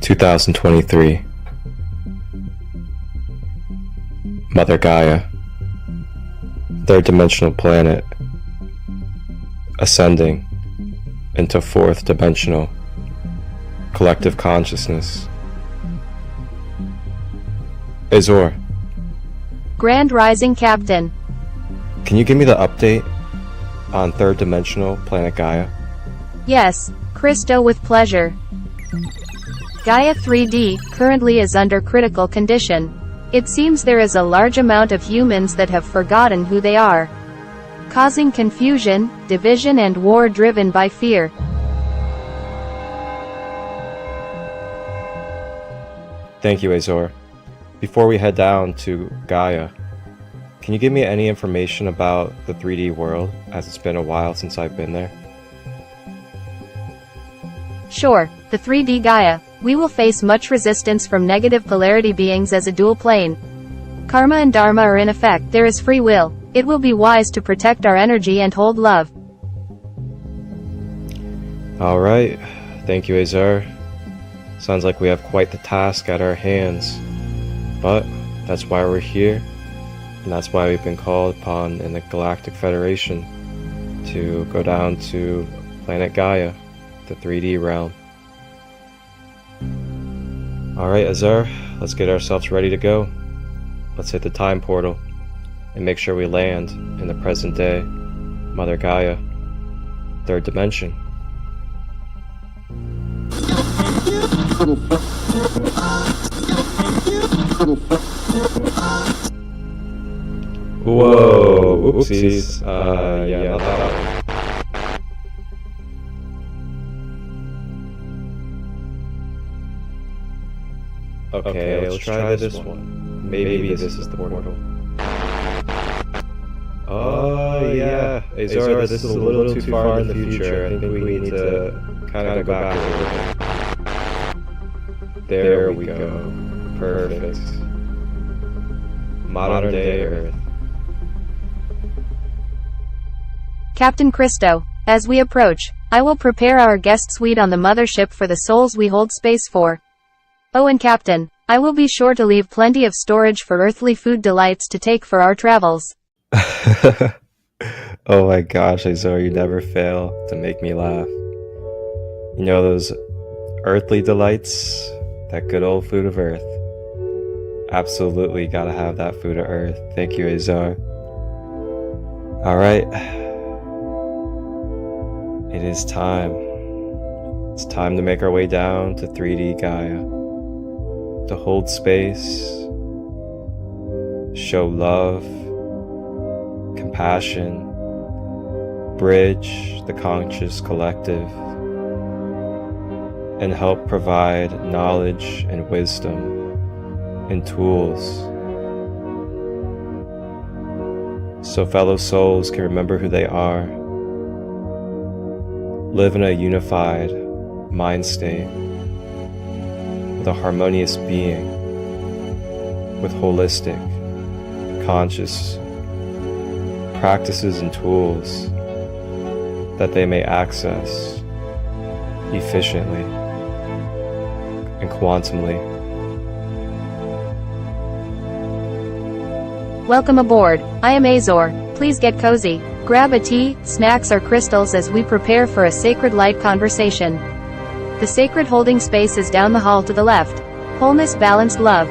(2023) Mother Gaia, third-dimensional planet, ascending into fourth-dimensional collective consciousness. Azure. Grand Rising Captain. Can you give me the update on third-dimensional planet Gaia? Yes, Christo, with pleasure. Gaia 3D currently is under critical condition. It seems there is a large amount of humans that have forgotten who they are, causing confusion, division and war driven by fear. Thank you, Azure. Before we head down to Gaia, can you give me any information about the 3D world, as it's been a while since I've been there? Sure, the 3D Gaia. We will face much resistance from negative polarity beings as a dual plane. Karma and Dharma are in effect. There is free will. It will be wise to protect our energy and hold love. Alright, thank you, Azure. Sounds like we have quite the task at our hands. But that's why we're here, and that's why we've been called upon in the Galactic Federation to go down to planet Gaia, the 3D realm. Alright, Azure, let's get ourselves ready to go. Let's hit the time portal and make sure we land in the present day, Mother Gaia, third dimension. Whoa, oopsies. Yeah, not that one. Okay, let's try this one. Maybe this is the portal. Oh yeah, Azure, this is a little too far in the future. I think we need to kind of go back a little bit. There we go. Perfect. Modern day Earth. Captain Christo, as we approach, I will prepare our guest suite on the mothership for the souls we hold space for. Oh, and Captain, I will be sure to leave plenty of storage for earthly food delights to take for our travels. Oh my gosh, Azure, you never fail to make me laugh. You know those earthly delights? That good old food of earth. Absolutely gotta have that food of earth. Thank you, Azure. Alright. It is time. It's time to make our way down to 3D Gaia. To hold space, show love, compassion, bridge the conscious collective, and help provide knowledge and wisdom and tools so fellow souls can remember who they are, live in a unified mind state with a harmonious being, with holistic, conscious practices and tools that they may access efficiently and quantumly. Welcome aboard. I am Azure. Please get cozy. Grab a tea, snacks or crystals as we prepare for a sacred light conversation. The sacred holding space is down the hall to the left. Wholeness, balanced love.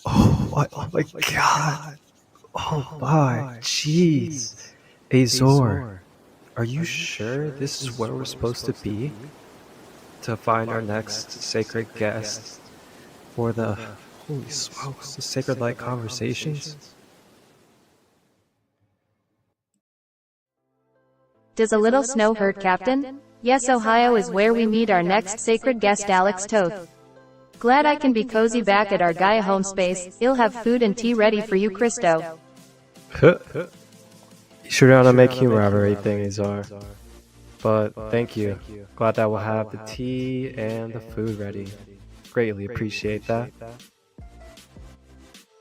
Oh my god. Oh my, jeez. Azure, are you sure this is where we're supposed to be? To find our next sacred guest for the, holy smokes, the Sacred Light Conversations? Does a little snow hurt, Captain? Yes, Ohio is where we meet our next sacred guest, Alex Toth. Glad I can be cozy back at our Gaia home space. He'll have food and tea ready for you, Christo. You sure don't want to make humor out of everything, Azar. But thank you. Glad that we'll have the tea and the food ready. Greatly appreciate that.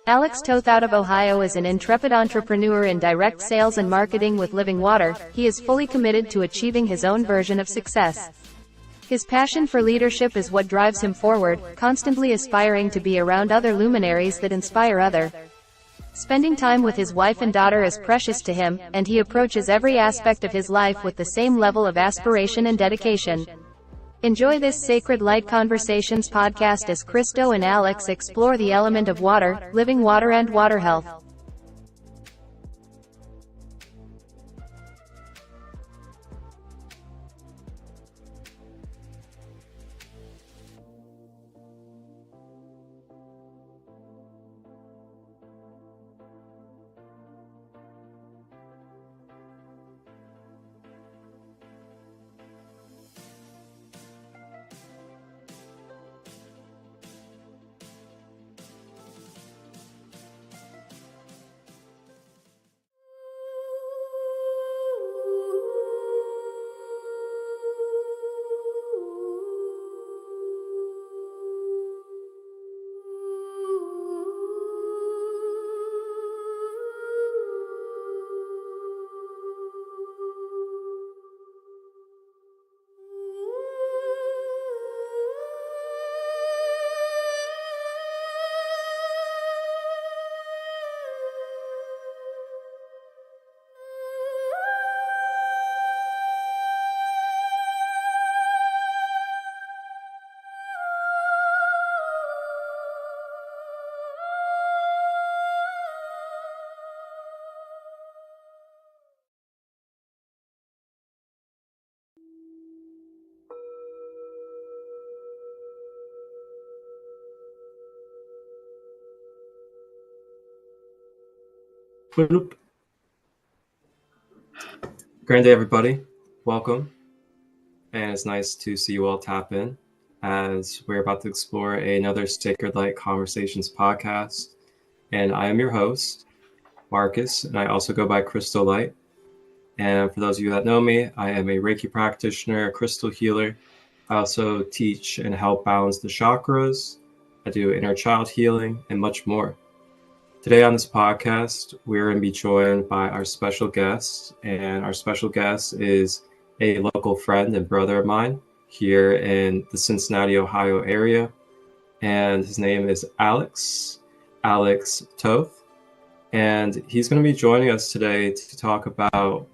Alex Toth out of Ohio is an intrepid entrepreneur in direct sales and marketing with living water. He is fully committed to achieving his own version of success. His passion for leadership is what drives him forward, constantly aspiring to be around other luminaries that inspire others. Spending time with his wife and daughter is precious to him, and he approaches every aspect of his life with the same level of aspiration and dedication. Enjoy this Sacred Light Conversations podcast as Christo and Alex explore the element of water, living water and water health. Bloop. Grand day, everybody. Welcome. And it's nice to see you all tap in as we're about to explore another Sacred Light Conversations podcast. And I am your host, Marcus, and I also go by Christolight. And for those of you that know me, I am a Reiki practitioner, a crystal healer. I also teach and help balance the chakras. I do inner child healing and much more. Today on this podcast, we're going to be joined by our special guest, and our special guest is a local friend and brother of mine here in the Cincinnati, Ohio area, and his name is Alex Toth, and he's going to be joining us today to talk about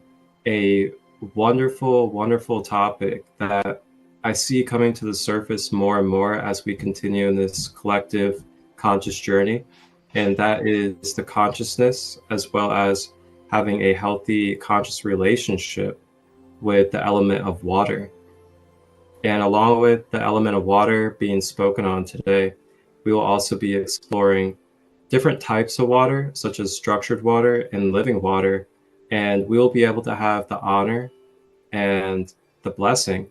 a wonderful, wonderful topic that I see coming to the surface more and more as we continue in this collective conscious journey. And that is the consciousness, as well as having a healthy conscious relationship with the element of water. And along with the element of water being spoken on today, we will also be exploring different types of water, such as structured water and living water. And we will be able to have the honor and the blessing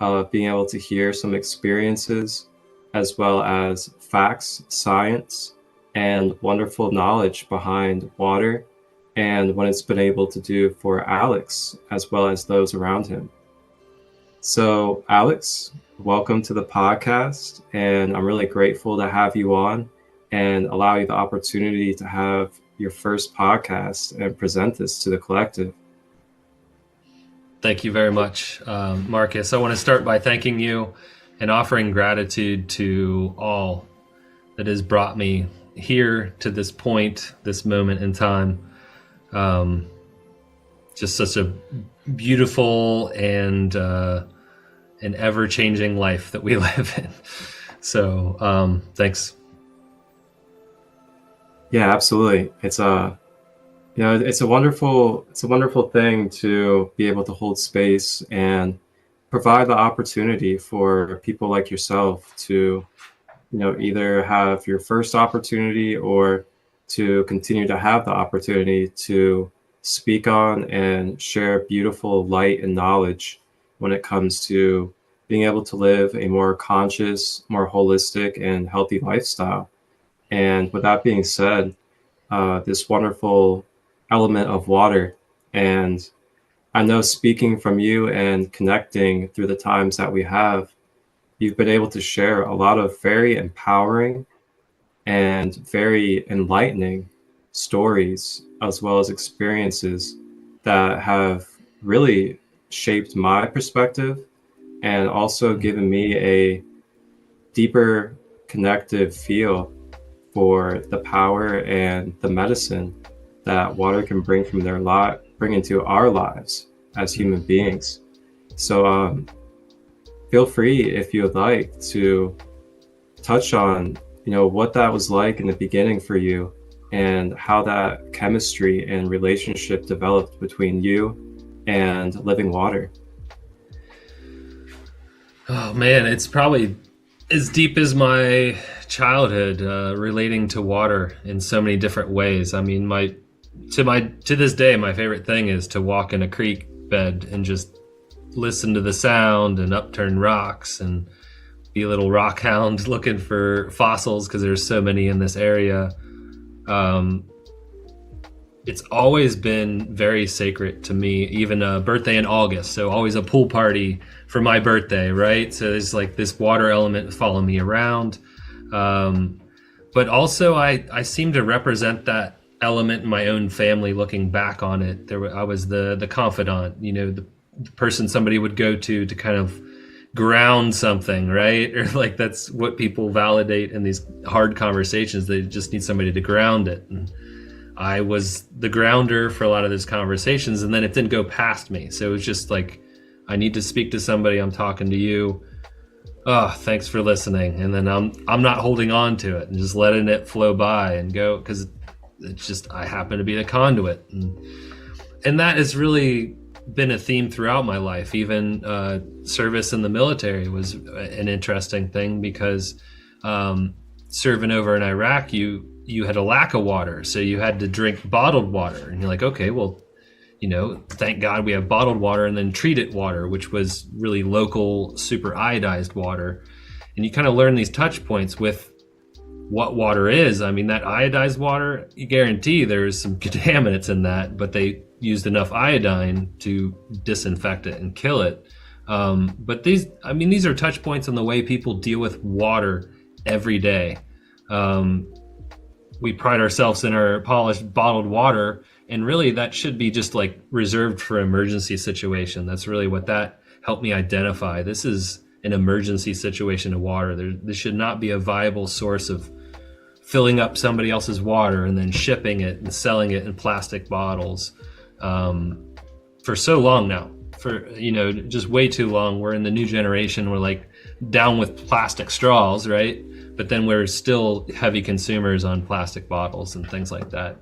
of being able to hear some experiences, as well as facts, science, and wonderful knowledge behind water and what it's been able to do for Alex as well as those around him. So Alex, welcome to the podcast, and I'm really grateful to have you on and allow you the opportunity to have your first podcast and present this to the collective. Thank you very much, Marcus. I want to start by thanking you and offering gratitude to all that has brought me here to this point, this moment in time. Just such a beautiful and an ever-changing life that we live in. So thanks. Yeah, absolutely. It's a wonderful thing to be able to hold space and provide the opportunity for people like yourself to, either have your first opportunity or to continue to have the opportunity to speak on and share beautiful light and knowledge when it comes to being able to live a more conscious, more holistic, and healthy lifestyle. And with that being said, this wonderful element of water. And I know, speaking from you and connecting through the times that we have, you've been able to share a lot of very empowering and very enlightening stories, as well as experiences that have really shaped my perspective and also given me a deeper connective feel for the power and the medicine that water can bring into our lives as human beings. So feel free, if you would like, to touch on what that was like in the beginning for you and how that chemistry and relationship developed between you and living water. Oh man, it's probably as deep as my childhood, relating to water in so many different ways. I mean, to this day, my favorite thing is to walk in a creek bed and just listen to the sound and upturn rocks and be a little rock hound looking for fossils because there's so many in this area. It's always been very sacred to me, even a birthday in August. So always a pool party for my birthday, right? So there's like this water element following me around. But also I seem to represent that element in my own family looking back on it. I was the confidant, the person somebody would go to kind of ground something, right? Or like that's what people validate in these hard conversations. They just need somebody to ground it. And I was the grounder for a lot of those conversations, and then it didn't go past me. So it was just like, I need to speak to somebody. I'm talking to you. Oh, thanks for listening. And then I'm not holding on to it and just letting it flow by and go, because it's just, I happen to be the conduit. And that has really been a theme throughout my life. Even service in the military was an interesting thing because serving over in Iraq, you had a lack of water, so you had to drink bottled water, and you're like, okay, well, thank God we have bottled water, and then treated water, which was really local, super iodized water. And you kind of learn these touch points with what water is. I mean, that iodized water, you guarantee there's some contaminants in that, but they used enough iodine to disinfect it and kill it. But these are touch points on the way people deal with water every day. We pride ourselves in our polished bottled water, and really that should be just like reserved for emergency situation. That's really what that helped me identify. This is an emergency situation of water. This should not be a viable source of filling up somebody else's water and then shipping it and selling it in plastic bottles for so long now. For just way too long. We're in the new generation. We're like down with plastic straws, right? But then we're still heavy consumers on plastic bottles and things like that.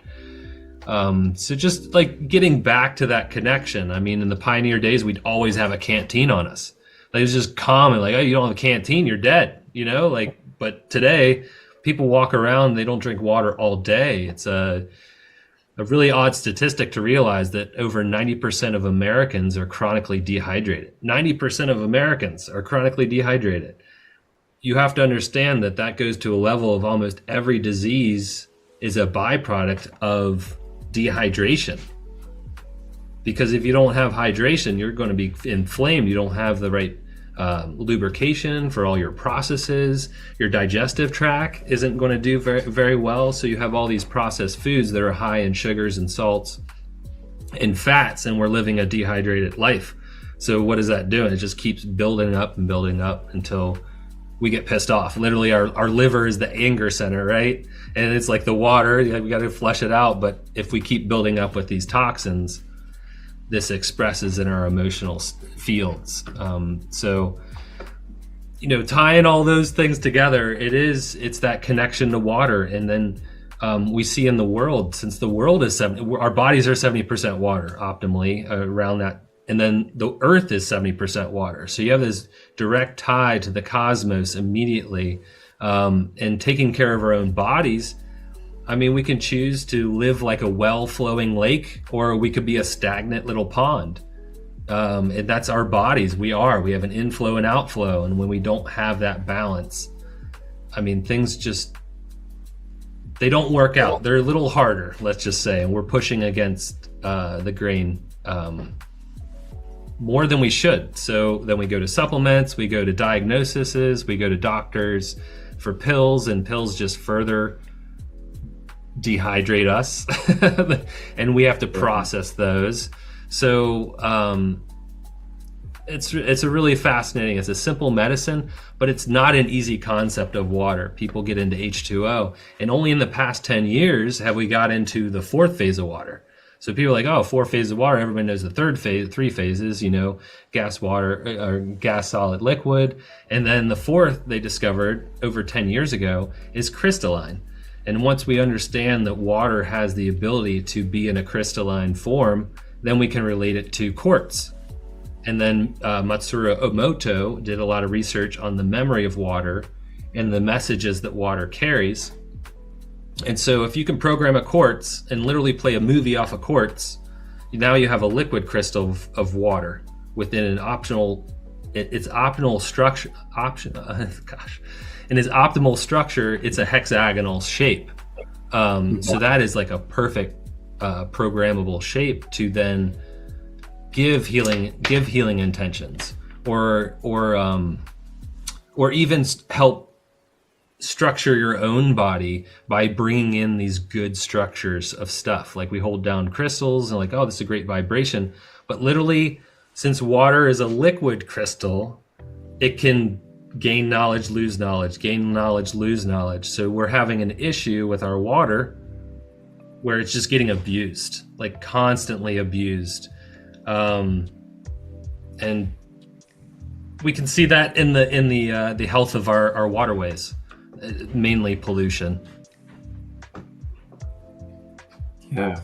So just like getting back to that connection. I mean, in the pioneer days, we'd always have a canteen on us. Like, it was just common, like, oh, you don't have a canteen, you're dead, but today people walk around, they don't drink water all day. It's a really odd statistic to realize that over 90% of Americans are chronically dehydrated. 90% of Americans are chronically dehydrated. You have to understand that goes to a level of almost every disease is a byproduct of dehydration. Because if you don't have hydration, you're going to be inflamed. You don't have the right lubrication for all your processes. Your digestive tract isn't going to do very, very well. So you have all these processed foods that are high in sugars and salts and fats, and we're living a dehydrated life. So what is that doing? It just keeps building up and building up until we get pissed off. Literally, our liver is the anger center, right? And it's like the water, we got to flush it out. But if we keep building up with these toxins, this expresses in our emotional fields. So, tying all those things together, it's that connection to water. And then we see in the world, since the world is our bodies are 70% water optimally around that. And then the earth is 70% water. So you have this direct tie to the cosmos immediately. And taking care of our own bodies, I mean, we can choose to live like a well-flowing lake, or we could be a stagnant little pond. And that's our bodies. We have an inflow and outflow. And when we don't have that balance, I mean, things just, they don't work out. They're a little harder, let's just say. And we're pushing against the grain more than we should. So then we go to supplements, we go to diagnoses, we go to doctors for pills, and pills just further dehydrate us. And we have to process those. So it's a really fascinating, it's a simple medicine, but it's not an easy concept of water. People get into H2O, and only in the past 10 years have we got into the fourth phase of water. So people are like, oh, 4 phases of water. Everybody knows the third phase, 3 phases, gas, water, or gas, solid, liquid. And then the fourth they discovered over 10 years ago is crystalline. And once we understand that water has the ability to be in a crystalline form, then we can relate it to quartz. And then Matsuru Emoto did a lot of research on the memory of water and the messages that water carries. And so if you can program a quartz and literally play a movie off of quartz, now you have a liquid crystal of water within an its optimal structure, in its optimal structure, it's a hexagonal shape. So that is like a perfect programmable shape to then give healing intentions, or even help structure your own body by bringing in these good structures of stuff. Like we hold down crystals and like, oh, this is a great vibration. But literally, since water is a liquid crystal, it can gain knowledge, lose knowledge, gain knowledge, lose knowledge. So we're having an issue with our water where it's just getting abused, like constantly abused. And we can see that in the health of our waterways. Mainly pollution. Yeah.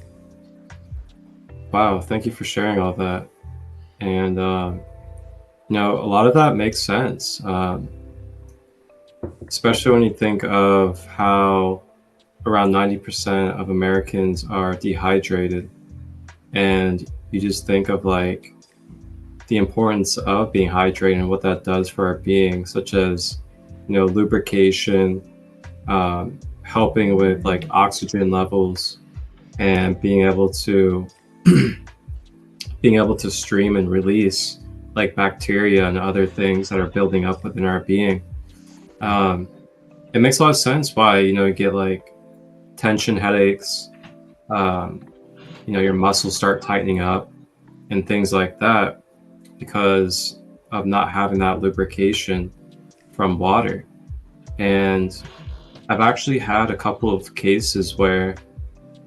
Wow, thank you for sharing all that. And a lot of that makes sense, especially when you think of how around 90% of Americans are dehydrated, and you just think of like the importance of being hydrated and what that does for our being, such as lubrication, helping with like oxygen levels, and being able to stream and release like bacteria and other things that are building up within our being. It makes a lot of sense why you get like tension headaches, your muscles start tightening up and things like that because of not having that lubrication from water. And I've actually had a couple of cases where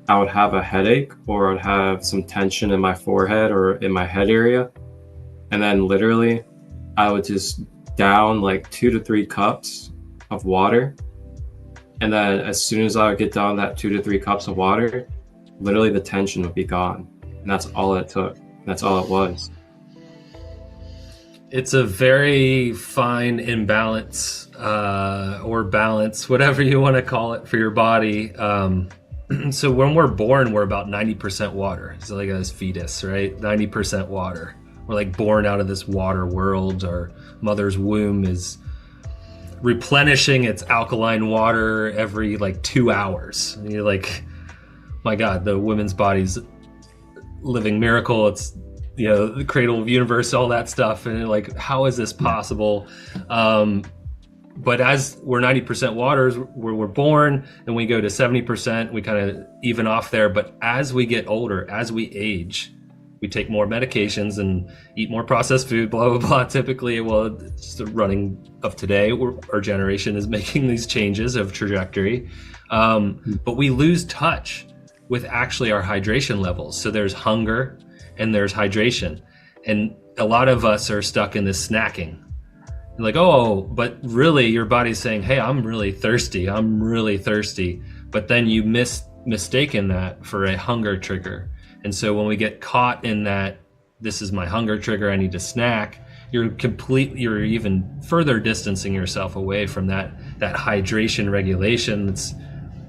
I would have a headache, or I'd have some tension in my forehead or in my head area, and then literally I would just down like 2 to 3 cups of water, and then as soon as I would get down that 2 to 3 cups of water, literally the tension would be gone. And that's all it took. That's all it was. It's a very fine imbalance, or balance, whatever you want to call it, for your body. So when we're born, we're about 90% water. So like a fetus, right? 90% water. We're like born out of this water world. Our mother's womb is replenishing its alkaline water every like 2 hours. And you're like, my God, the women's body's living miracle. It's the cradle of the universe, all that stuff. And like, how is this possible? But as we're 90% waters, we're born, and we go to 70%, we kind of even off there. But as we get older, as we age, we take more medications and eat more processed food, blah, blah, blah. Typically, well, it's the running of today, our generation is making these changes of trajectory. But we lose touch with actually our hydration levels. So there's hunger and there's hydration. And a lot of us are stuck in this snacking. Like, oh, but really your body's saying, hey, I'm really thirsty. but then you mistaken that for a hunger trigger. And so when we get caught in that, this is my hunger trigger, I need to snack, you're even further distancing yourself away from that hydration regulation.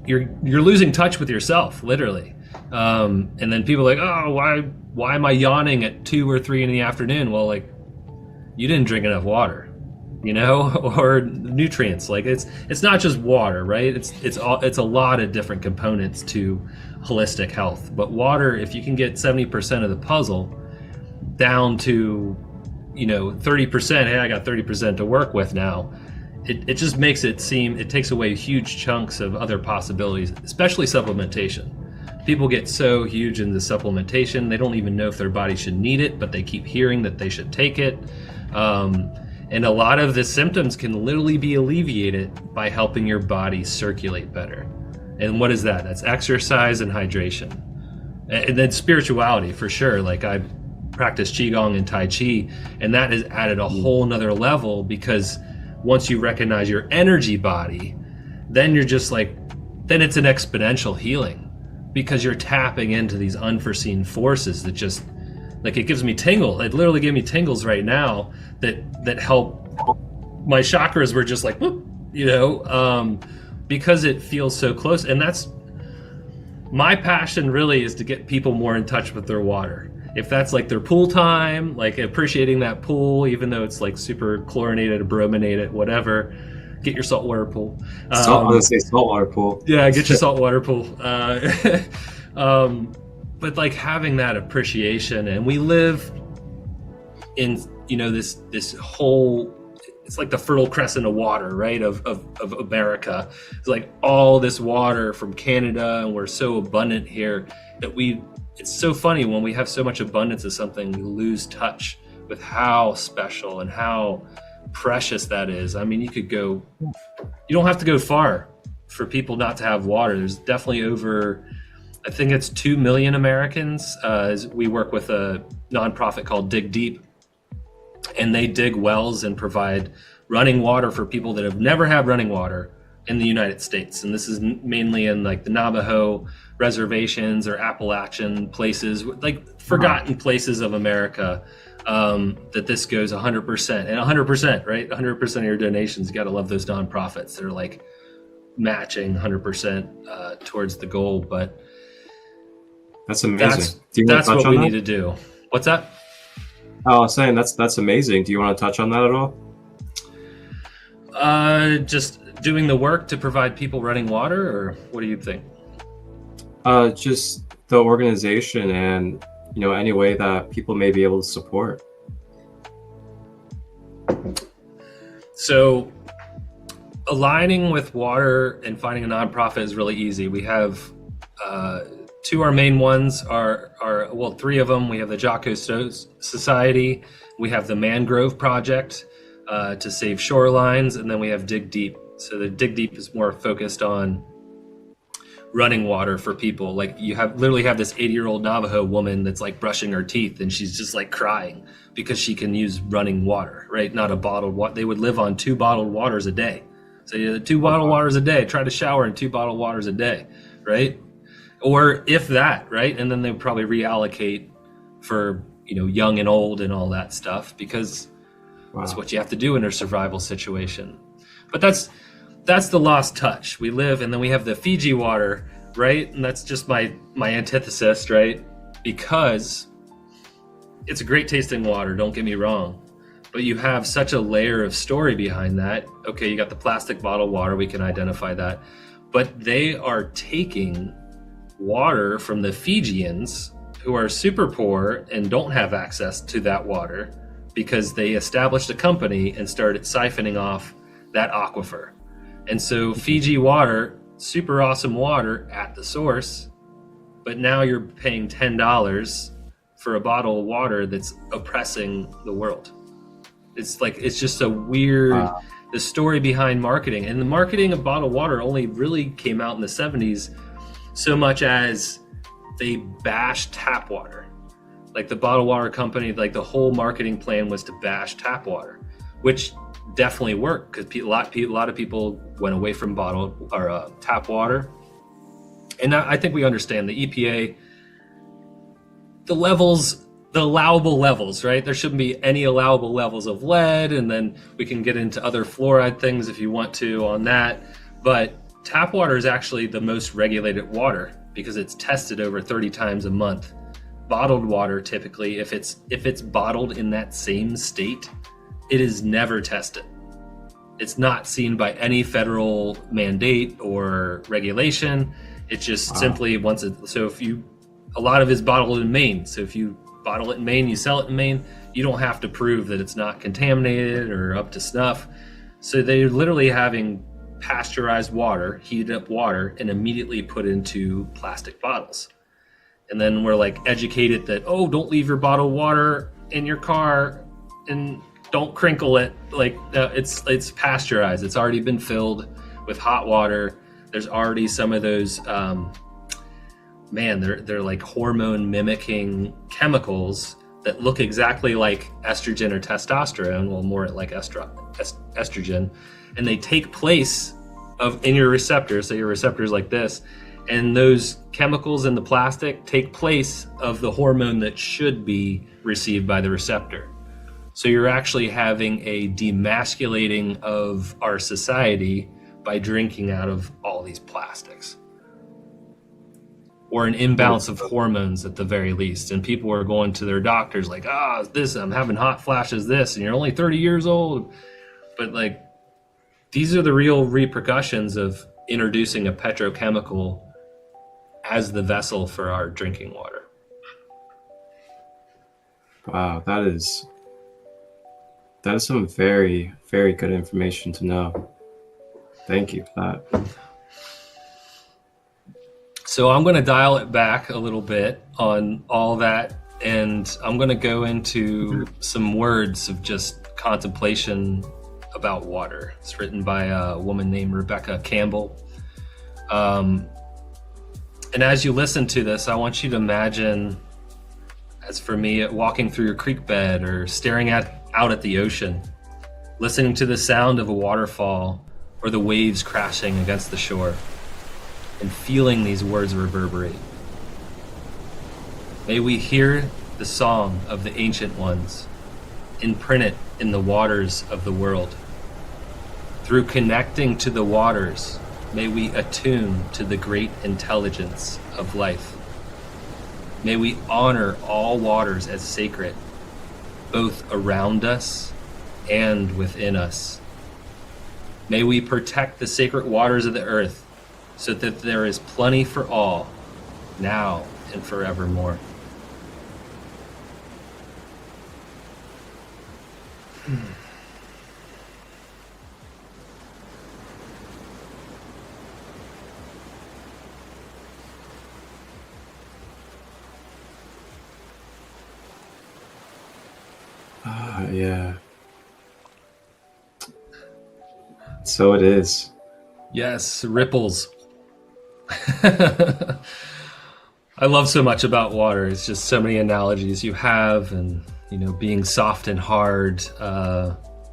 You're losing touch with yourself, literally. And then people are like, oh, why am I yawning at 2 or 3 in the afternoon? Well, like, you didn't drink enough water, or nutrients. Like, it's not just water, right? It's a lot of different components to holistic health. But water, if you can get 70% of the puzzle down to 30%, hey, I got 30% to work with now. It just makes it takes away huge chunks of other possibilities, especially supplementation. People get so huge into supplementation, they don't even know if their body should need it, but they keep hearing that they should take it. And a lot of the symptoms can literally be alleviated by helping your body circulate better. And what is that? That's exercise and hydration. And then spirituality, for sure. Like, I practice Qigong and Tai Chi, and that has added a whole nother level, because once you recognize your energy body, then you're just like, then it's an exponential healing, because you're tapping into these unforeseen forces that just, like, it gives me tingles. It literally gave me tingles right now that help. My chakras were just like, whoop, because it feels so close. And that's my passion, really, is to get people more in touch with their water. If that's like their pool time, like appreciating that pool, even though it's like super chlorinated, brominated, whatever, get your saltwater pool. I was gonna say saltwater pool. Yeah, get your saltwater pool. But like having that appreciation, and we live in, this whole, it's like the Fertile Crescent of water, right? Of America. It's like all this water from Canada, and we're so abundant here that it's so funny when we have so much abundance of something, we lose touch with how special and how precious that is. I mean, you don't have to go far for people not to have water. There's definitely I think it's 2 million Americans. We work with a nonprofit called Dig Deep, and they dig wells and provide running water for people that have never had running water in the United States. And this is mainly in like the Navajo reservations or Appalachian places, like forgotten places of America, that this goes 100%. And 100%, right? 100% of your donations, you got to love those nonprofits that are like matching 100% towards the goal. But that's amazing. That's what we need to do. What's that? Oh, I was saying that's amazing. Do you want to touch on that at all? Just doing the work to provide people running water, or what do you think? Just the organization and, any way that people may be able to support. So aligning with water and finding a nonprofit is really easy. We have 2 our main ones are 3 of them. We have the Jocko Society, we have the Mangrove Project to save shorelines, and then we have Dig Deep. So the Dig Deep is more focused on running water for people. Like, you literally have this 80-year-old Navajo woman that's like brushing her teeth, and she's just like crying because she can use running water, right? Not a bottled water. They would live on 2 bottled waters a day. So 2 bottled waters a day, try to shower in 2 bottled waters a day, right? Or if that, right? And then they would probably reallocate for, young and old and all that stuff, because that's what you have to do in a survival situation. But that's the lost touch. We live, and then we have the Fiji water, right? And that's just my antithesis, right? Because it's a great tasting water, don't get me wrong, but you have such a layer of story behind that. Okay, you got the plastic bottled water, we can identify that, but they are taking water from the Fijians who are super poor and don't have access to that water, because they established a company and started siphoning off that aquifer. And so Fiji water, super awesome water at the source, but now you're paying $10 for a bottle of water that's oppressing the world. It's just a weird, the story behind marketing. And the marketing of bottled water only really came out in the 70s, so much as they bashed tap water. Like the bottled water company, like the whole marketing plan was to bash tap water, which definitely worked, because a lot of people went away from bottled or tap water, And I think we understand the EPA, the levels, the allowable levels, right? There shouldn't be any allowable levels of lead, and then we can get into other fluoride things if you want to on that. But tap water is actually the most regulated water because it's tested over 30 times a month. Bottled water, typically, if it's bottled in that same state, it is never tested. It's not seen by any federal mandate or regulation. It's just simply once it, so if you, a lot of it's bottled in Maine. So if you bottle it in Maine, you sell it in Maine, you don't have to prove that it's not contaminated or up to snuff. So they're literally having pasteurized water, heated up water, and immediately put into plastic bottles. And then we're like educated that, oh, don't leave your bottled water in your car and don't crinkle it. Like it's pasteurized. It's already been filled with hot water. There's already some of those, they're like hormone mimicking chemicals that look exactly like estrogen or testosterone, well, more like estrogen, and they take place in your receptors. So your receptors like this, and those chemicals in the plastic take place of the hormone that should be received by the receptor. So you're actually having a demasculating of our society by drinking out of all these plastics, or an imbalance of hormones at the very least. And people are going to their doctors like, I'm having hot flashes, this, and you're only 30 years old. But like, these are the real repercussions of introducing a petrochemical as the vessel for our drinking water. Wow, that is some very, very good information to know. Thank you for that. So I'm going to dial it back a little bit on all that, and I'm going to go into some words of just contemplation about water. It's written by a woman named Rebecca Campbell. And as you listen to this, I want you to imagine, as for me, walking through your creek bed or staring out at the ocean, listening to the sound of a waterfall or the waves crashing against the shore, and feeling these words reverberate. May we hear the song of the ancient ones, imprinted in the waters of the world. Through connecting to the waters, may we attune to the great intelligence of life. May we honor all waters as sacred, both around us and within us. May we protect the sacred waters of the earth so that there is plenty for all, now and forevermore. Yeah. So it is. Yes, ripples. I love so much about water. It's just so many analogies you have, and being soft and hard,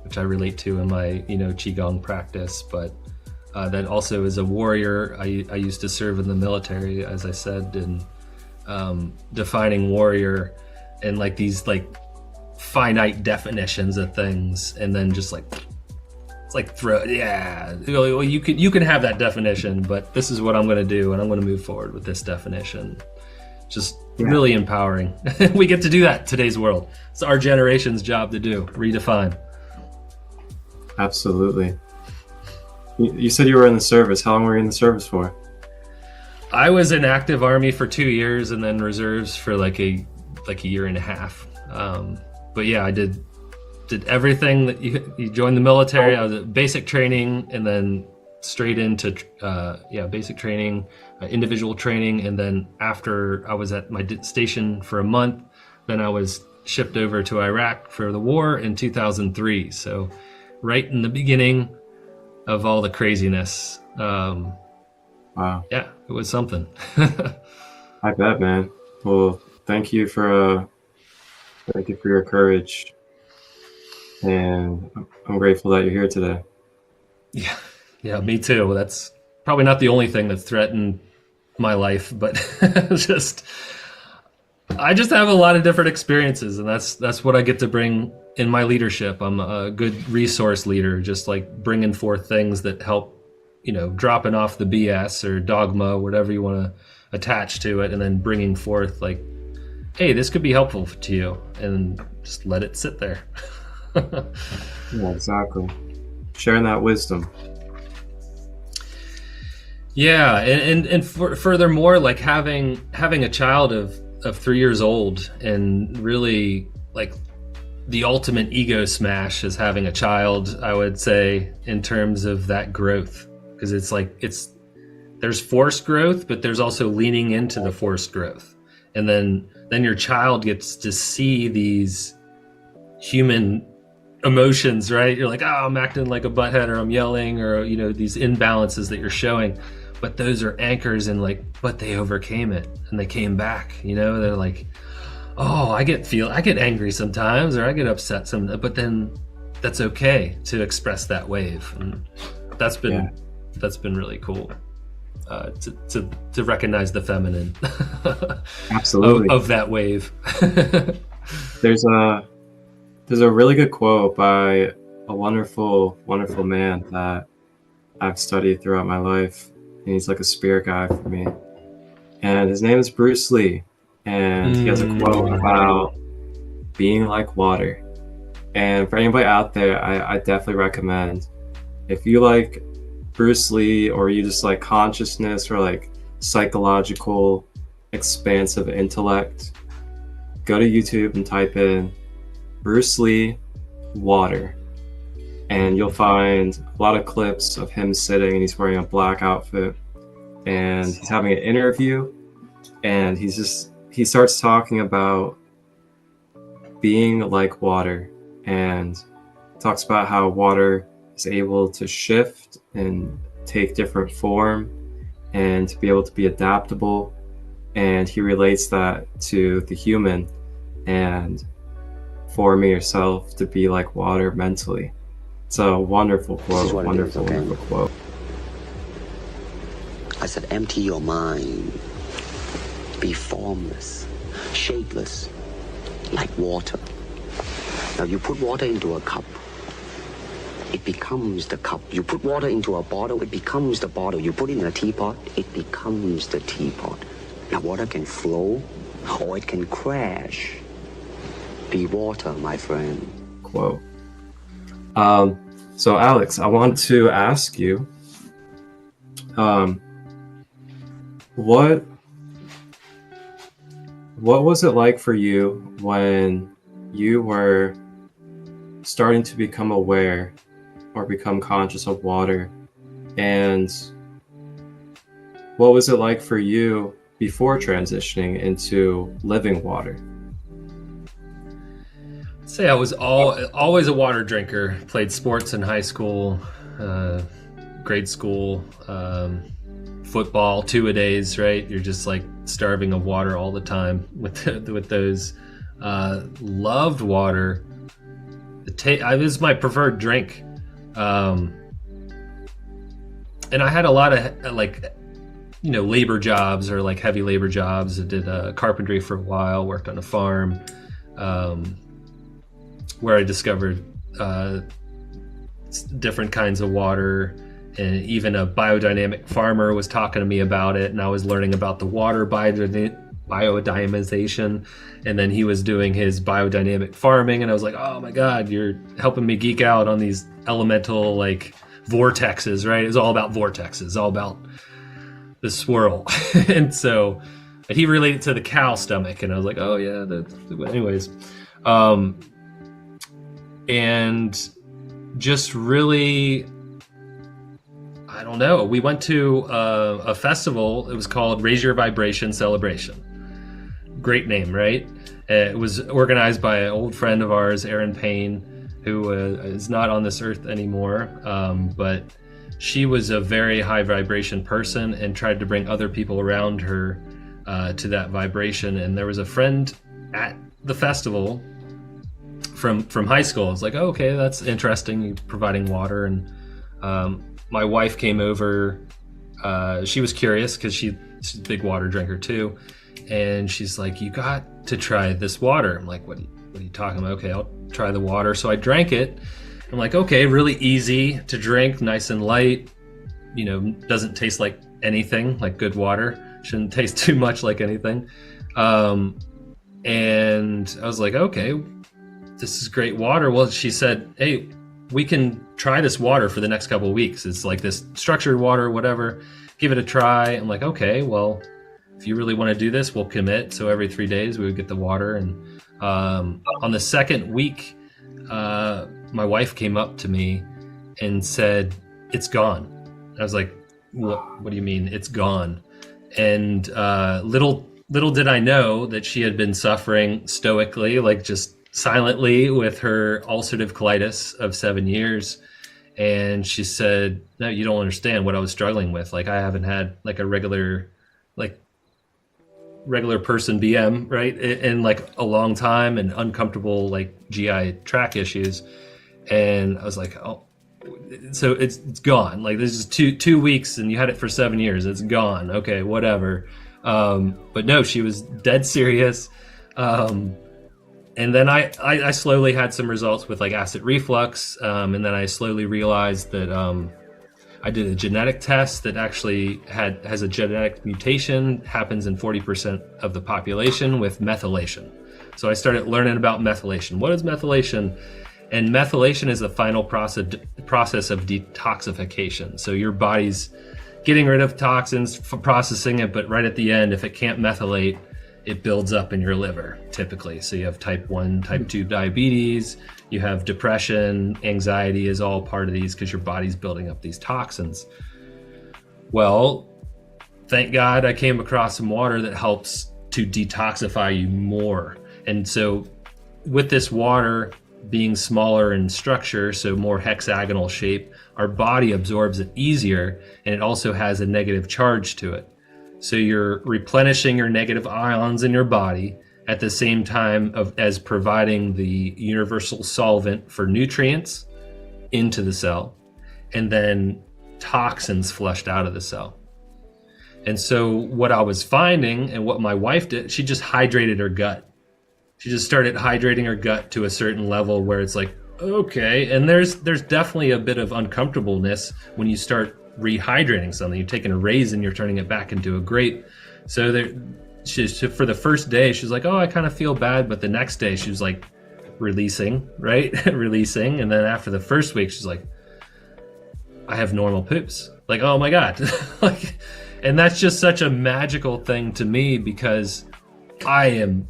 which I relate to in my qigong practice. But that also as a warrior, I used to serve in the military, as I said, and defining warrior and like these like finite definitions of things, and then just like it's like well, you can have that definition, but this is what I'm going to do, and I'm going to move forward with this definition. Just really empowering. We get to do that in today's world. It's our generation's job to do, redefine. Absolutely. You said you were in the service. How long were you in the service for? I was in active Army for 2 years, and then reserves for like a year and a half. But yeah, I did everything that you joined the military. I was at basic training, and then straight into basic training, individual training, and then after I was at my station for a month, then I was shipped over to Iraq for the war in 2003. So right in the beginning of all the craziness. Wow. Yeah, it was something. I bet, man. Well, thank you for your courage, and I'm grateful that you're here today. Yeah, me too. That's probably not the only thing that's threatened my life, but just I just have a lot of different experiences, and that's what I get to bring in my leadership. I'm a good resource leader, just like bringing forth things that help, dropping off the BS or dogma, whatever you want to attach to it, and then bringing forth like, hey, this could be helpful to you, and just let it sit there. Yeah, exactly. Sharing that wisdom. Yeah, and furthermore, like having a child of 3 years old, and really like the ultimate ego smash is having a child, I would say, in terms of that growth, because there's forced growth, but there's also leaning into the forced growth, and then your child gets to see these human emotions, right? You're like, oh, I'm acting like a butthead, or I'm yelling, or these imbalances that you're showing, but those are anchors in like, but they overcame it and they came back. They're like, oh, I get angry sometimes, or I get upset but then that's okay to express that wave, and that's been really cool. To recognize the feminine absolutely of that wave. There's a really good quote by a wonderful man that I've studied throughout my life, and he's like a spirit guide for me, and his name is Bruce Lee, and he has a quote about being like water. And for anybody out there, I definitely recommend, if you like Bruce Lee, or you just like consciousness or like psychological expansive intellect, go to YouTube and type in Bruce Lee water, and you'll find a lot of clips of him sitting, and he's wearing a black outfit, and he's having an interview, and he starts talking about being like water, and talks about how water is able to shift and take different form, and to be able to be adaptable, and he relates that to the human, and forming yourself to be like water mentally. It's a wonderful quote, wonderful quote. I said, empty your mind. Be formless, shapeless, like water. Now you put water into a cup, it becomes the cup. You put water into a bottle, it becomes the bottle. You put it in a teapot, it becomes the teapot. Now water can flow, or it can crash. Be water, my friend. Quote. So Alex, I want to ask you, what was it like for you when you were starting to become aware or become conscious of water, and what was it like for you before transitioning into living water? I'd say I was always a water drinker. Played sports in high school, grade school, football, 2-a-days, right? You're just like starving of water all the time with those. Loved water. It was my preferred drink. And I had a lot of labor jobs, or like heavy labor jobs. I did carpentry for a while, worked on a farm, where I discovered different kinds of water, and even a biodynamic farmer was talking to me about it, and I was learning about the water biodynamization, and then he was doing his biodynamic farming, and I was like, oh my god, you're helping me geek out on these elemental like vortexes, right? It's all about vortexes, all about the swirl. And so he related to the cow stomach, and I was like, oh yeah, anyways. And just really, I don't know, we went to a festival. It was called Raise Your Vibration Celebration. Great name, right? It was organized by an old friend of ours, Erin Payne, who is not on this earth anymore, but she was a very high vibration person and tried to bring other people around her to that vibration. And there was a friend at the festival from high school. I was like, oh, okay, that's interesting, providing water. And my wife came over she was curious because she's a big water drinker too. And she's like, you got to try this water. I'm like, what are you talking about? Okay, I'll try the water. So I drank it. I'm like, okay, really easy to drink, nice and light. Doesn't taste like anything, like good water. Shouldn't taste too much like anything. And I was like, okay, this is great water. Well, she said, hey, we can try this water for the next couple of weeks. It's like this structured water, whatever. Give it a try. I'm like, okay, well, if you really want to do this, we'll commit. So every 3 days we would get the water. And on the second week, my wife came up to me and said, it's gone. I was like, what do you mean it's gone? And little did I know that she had been suffering stoically, like just silently, with her ulcerative colitis of 7 years. And she said, no, you don't understand what I was struggling with. Like, I haven't had like a regular person BM, right, in like a long time, and uncomfortable like GI tract issues. And I was like, oh, so it's gone. Like, this is two weeks and you had it for 7 years. It's gone. Okay, whatever. But no, she was dead serious. And then I slowly had some results with like acid reflux. And then I slowly realized that I did a genetic test that actually has a genetic mutation, happens in 40% of the population, with methylation. So I started learning about methylation. What is methylation? And methylation is the final process of detoxification. So your body's getting rid of toxins, processing it, but right at the end, if it can't methylate, it builds up in your liver, typically. So you have type 1, type 2 diabetes, you have depression, anxiety is all part of these because your body's building up these toxins. Well, thank God I came across some water that helps to detoxify you more. And so with this water being smaller in structure, so more hexagonal shape, our body absorbs it easier, and it also has a negative charge to it. So you're replenishing your negative ions in your body at the same time as providing the universal solvent for nutrients into the cell, and then toxins flushed out of the cell. And so what I was finding, and what my wife did, she just hydrated her gut. She just started hydrating her gut to a certain level where it's like, okay. And there's definitely a bit of uncomfortableness when you start rehydrating something. You're taking a raisin, you're turning it back into a grape. So for the first day, she's like, oh, I kind of feel bad. But the next day she was like releasing, right? Releasing. And then after the first week, she's like, I have normal poops. Like, oh my God. Like, and that's just such a magical thing to me, because I am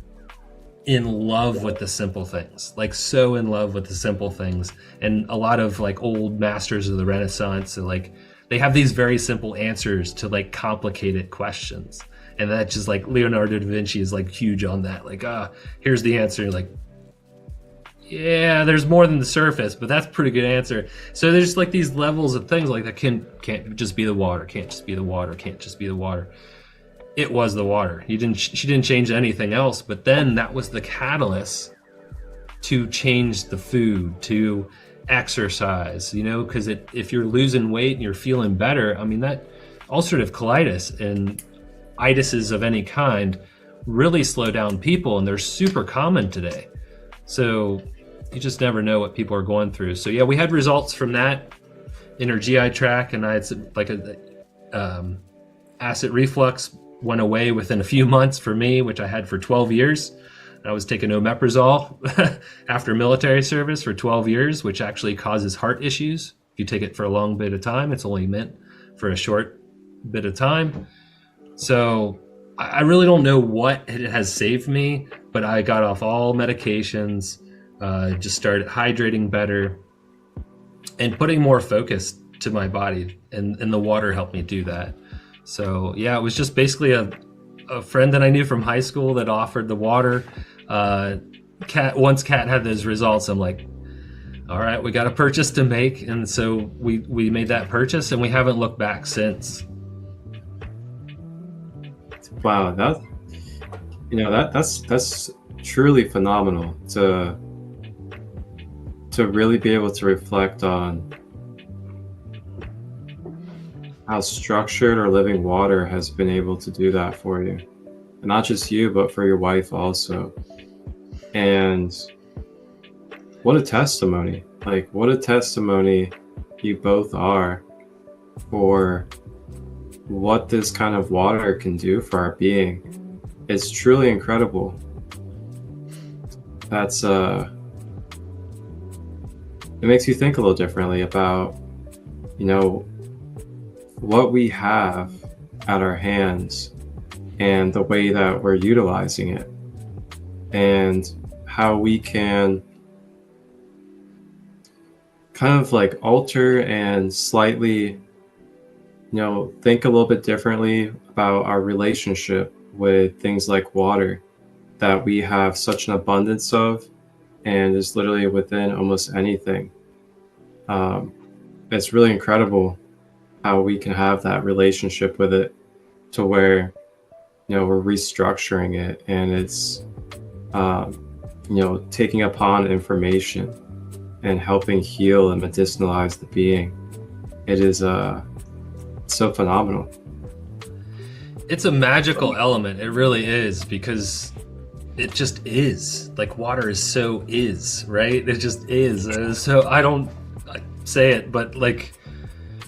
in love with the simple things, like so in love with the simple things. And a lot of like old masters of the Renaissance, so like they have these very simple answers to like complicated questions. And that just like Leonardo da Vinci is like huge on that. Like, here's the answer. You're like, yeah, there's more than the surface, but that's a pretty good answer. So there's like these levels of things like that can't just be the water, can't just be the water, can't just be the water. It was the water. She didn't change anything else, but then that was the catalyst to change the food, to exercise, because if you're losing weight and you're feeling better, I mean, that ulcerative colitis and itises of any kind really slow down people, and they're super common today. So you just never know what people are going through. So yeah, we had results from that in her GI tract, and I had like acid reflux went away within a few months for me, which I had for 12 years. I was taking omeprazole after military service for 12 years, which actually causes heart issues. If you take it for a long bit of time, it's only meant for a short bit of time. So I really don't know what it has saved me, but I got off all medications, just started hydrating better and putting more focus to my body, and the water helped me do that. So yeah, it was just basically a friend that I knew from high school that offered the water. Once Kat had those results, I'm like, all right, we got a purchase to make. And so we made that purchase, and we haven't looked back since. Wow, that's truly phenomenal to really be able to reflect on how structured or living water has been able to do that for you. And not just you, but for your wife also. And what a testimony. Like, what a testimony you both are for what this kind of water can do for our being. It's truly incredible. That's it makes you think a little differently about, you know, what we have at our hands and the way that we're utilizing it, and how we can kind of like alter and slightly, you know, think a little bit differently about our relationship with things like water that we have such an abundance of, and is literally within almost anything. It's really incredible how we can have that relationship with it, to where, you know, we're restructuring it, and it's you know, taking upon information and helping heal and medicinalize the being. It is so phenomenal. It's a magical element. It really is, because it just is. Like, water is so is, right? It just is. So I don't say it, but like,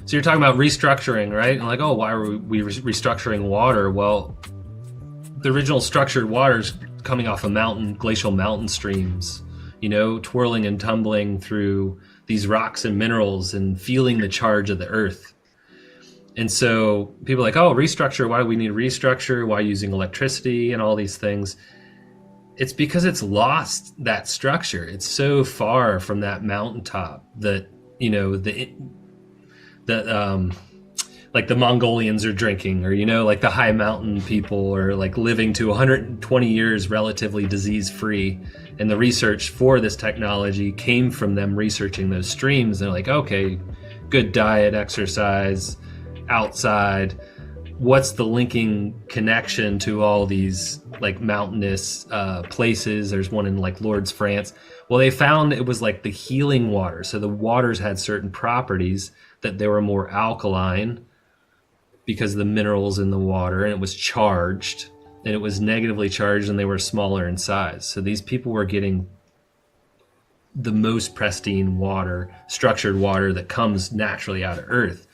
so you're talking about restructuring, right? And like, oh, why are we restructuring water? Well, the original structured water is coming off of glacial mountain streams, you know, twirling and tumbling through these rocks and minerals and feeling the charge of the earth. And so people are like, oh, restructure, why do we need restructure? Why using electricity and all these things? It's because it's lost that structure. It's so far from that mountaintop that, you know, like the Mongolians are drinking, or, you know, like the high mountain people are like living to 120 years relatively disease free. And the research for this technology came from them researching those streams. They're like, okay, good diet, exercise, outside. What's the linking connection to all these like mountainous places? There's one in like Lourdes, France. Well, they found it was like the healing water. So the waters had certain properties, that they were more alkaline because of the minerals in the water, and it was charged, and it was negatively charged, and they were smaller in size. So these people were getting the most pristine water, structured water that comes naturally out of Earth.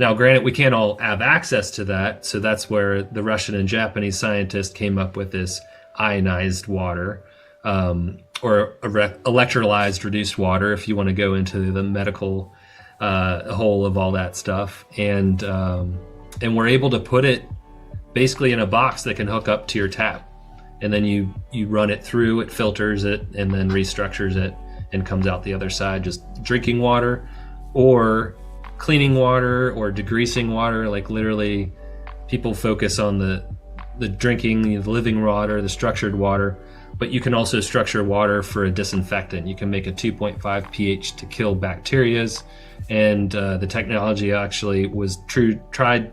Now, granted, we can't all have access to that, so that's where the Russian and Japanese scientists came up with this ionized water, or electrolyzed reduced water, if you want to go into the medical whole of all that stuff. And we're able to put it basically in a box that can hook up to your tap, and then you run it through, it filters it, and then restructures it, and comes out the other side just drinking water, or cleaning water, or degreasing water. Like, literally, people focus on the drinking, the living water, the structured water, but you can also structure water for a disinfectant. You can make a 2.5 pH to kill bacterias, and the technology actually was tried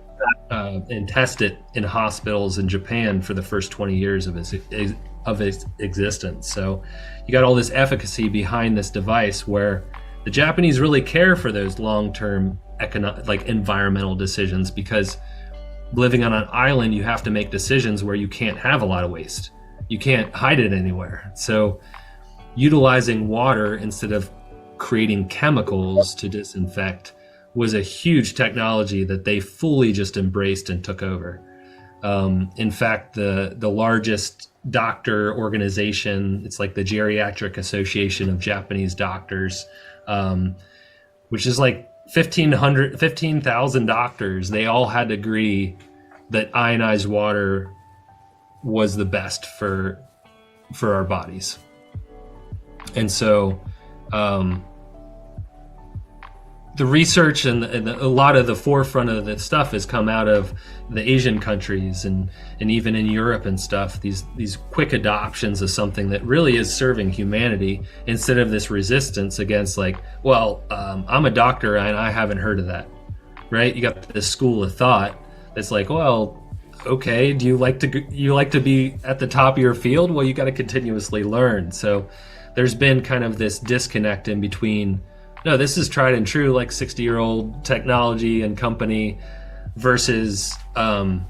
and tested in hospitals in Japan for the first 20 years of its existence. So you got all this efficacy behind this device, where the Japanese really care for those long-term environmental decisions, because living on an island, you have to make decisions where you can't have a lot of waste. You can't hide it anywhere. So utilizing water instead of creating chemicals to disinfect was a huge technology that they fully just embraced and took over. In fact, the largest doctor organization, it's like the Geriatric Association of Japanese Doctors, which is like 15,000 doctors. They all had to agree that ionized water was the best for our bodies. And so the research and a lot of the forefront of the stuff has come out of the Asian countries, and even in Europe and stuff, these quick adoptions of something that really is serving humanity, instead of this resistance against like, well, I'm a doctor and I haven't heard of that, right? You got this school of thought that's like, well, okay, do you like to be at the top of your field? Well, you got to continuously learn. So there's been kind of this disconnect in between No, this is tried and true, like 60-year-old technology and company versus, the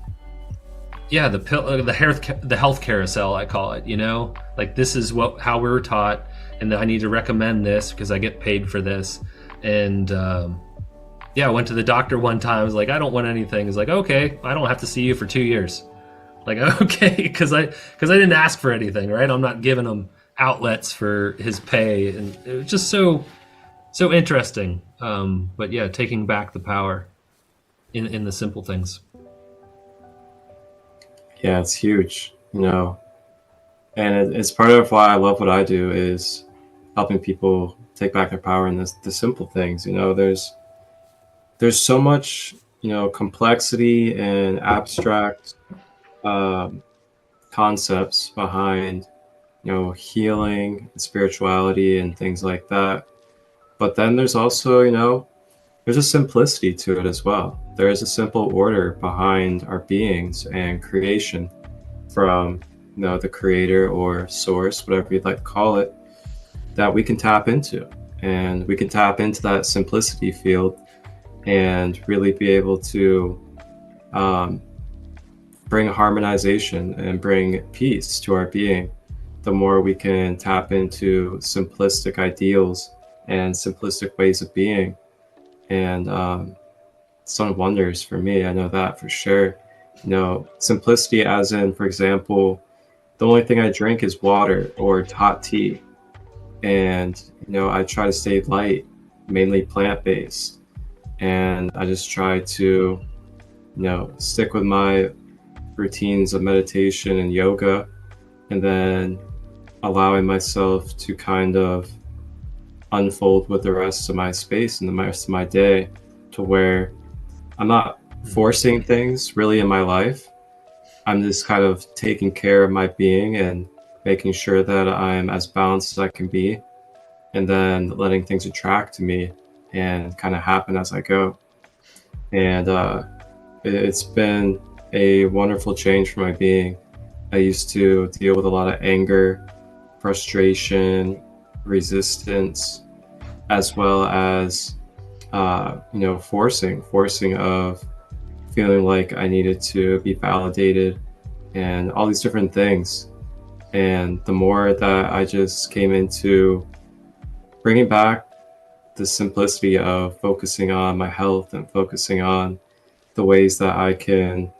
health carousel, I call it. You know, like this is how we were taught, and I need to recommend this because I get paid for this. And I went to the doctor one time. I was like, I don't want anything. He's like, okay, I don't have to see you for 2 years. Like, okay, because I didn't ask for anything, right? I'm not giving him outlets for his pay, and it was just so interesting. But yeah, taking back the power in the simple things. Yeah, it's huge, you know, and it's part of why I love what I do, is helping people take back their power in the simple things. You know, there's so much, you know, complexity and abstract concepts behind, you know, healing and spirituality and things like that. But then there's also, you know, there's a simplicity to it as well. There is a simple order behind our beings and creation from, you know, the creator or source, whatever you'd like to call it, that we can tap into. And we can tap into that simplicity field and really be able to bring harmonization and bring peace to our being. The more we can tap into simplistic ideals and simplistic ways of being, and it's done wonders for me. I know that for sure. You know, simplicity as in, for example, the only thing I drink is water or hot tea, and you know, I try to stay light, mainly plant-based, and I just try to, you know, stick with my routines of meditation and yoga, and then allowing myself to kind of unfold with the rest of my space and the rest of my day, to where I'm not forcing things really in my life. I'm just kind of taking care of my being and making sure that I'm as balanced as I can be, and then letting things attract to me and kind of happen as I go. And it's been a wonderful change for my being. I used to deal with a lot of anger, frustration, resistance, as well as you know, forcing of feeling like I needed to be validated and all these different things. And the more that I just came into bringing back the simplicity of focusing on my health and focusing on the ways that I can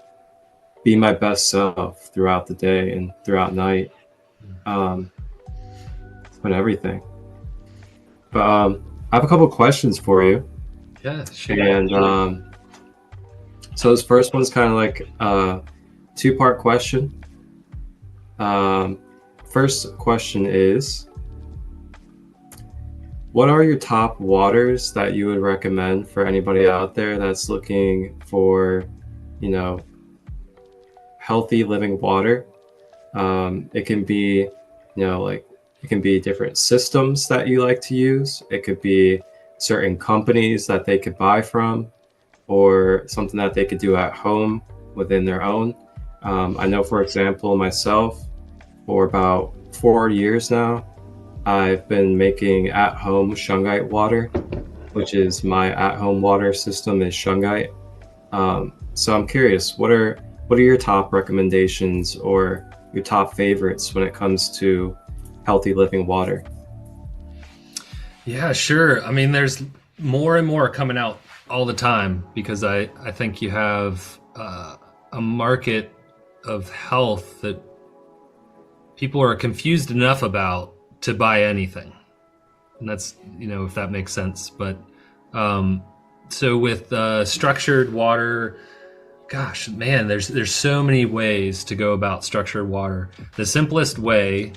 be my best self throughout the day and throughout night, and everything. But I have a couple questions for you. Yeah, sure. And so this first one's kind of like a two-part question. First question is, what are your top waters that you would recommend for anybody out there that's looking for, you know, healthy living water? It can be, you know, like, it can be different systems that you like to use. It could be certain companies that they could buy from, or something that they could do at home within their own. I know, for example, myself, for about 4 years now, I've been making at-home shungite water, which is my at-home water system is shungite. So I'm curious, what are your top recommendations or your top favorites when it comes to healthy living water? Yeah, sure. I mean, there's more and more coming out all the time, because I think you have a market of health that people are confused enough about to buy anything. And that's, you know, if that makes sense. But so with structured water, gosh, man, there's so many ways to go about structured water. The simplest way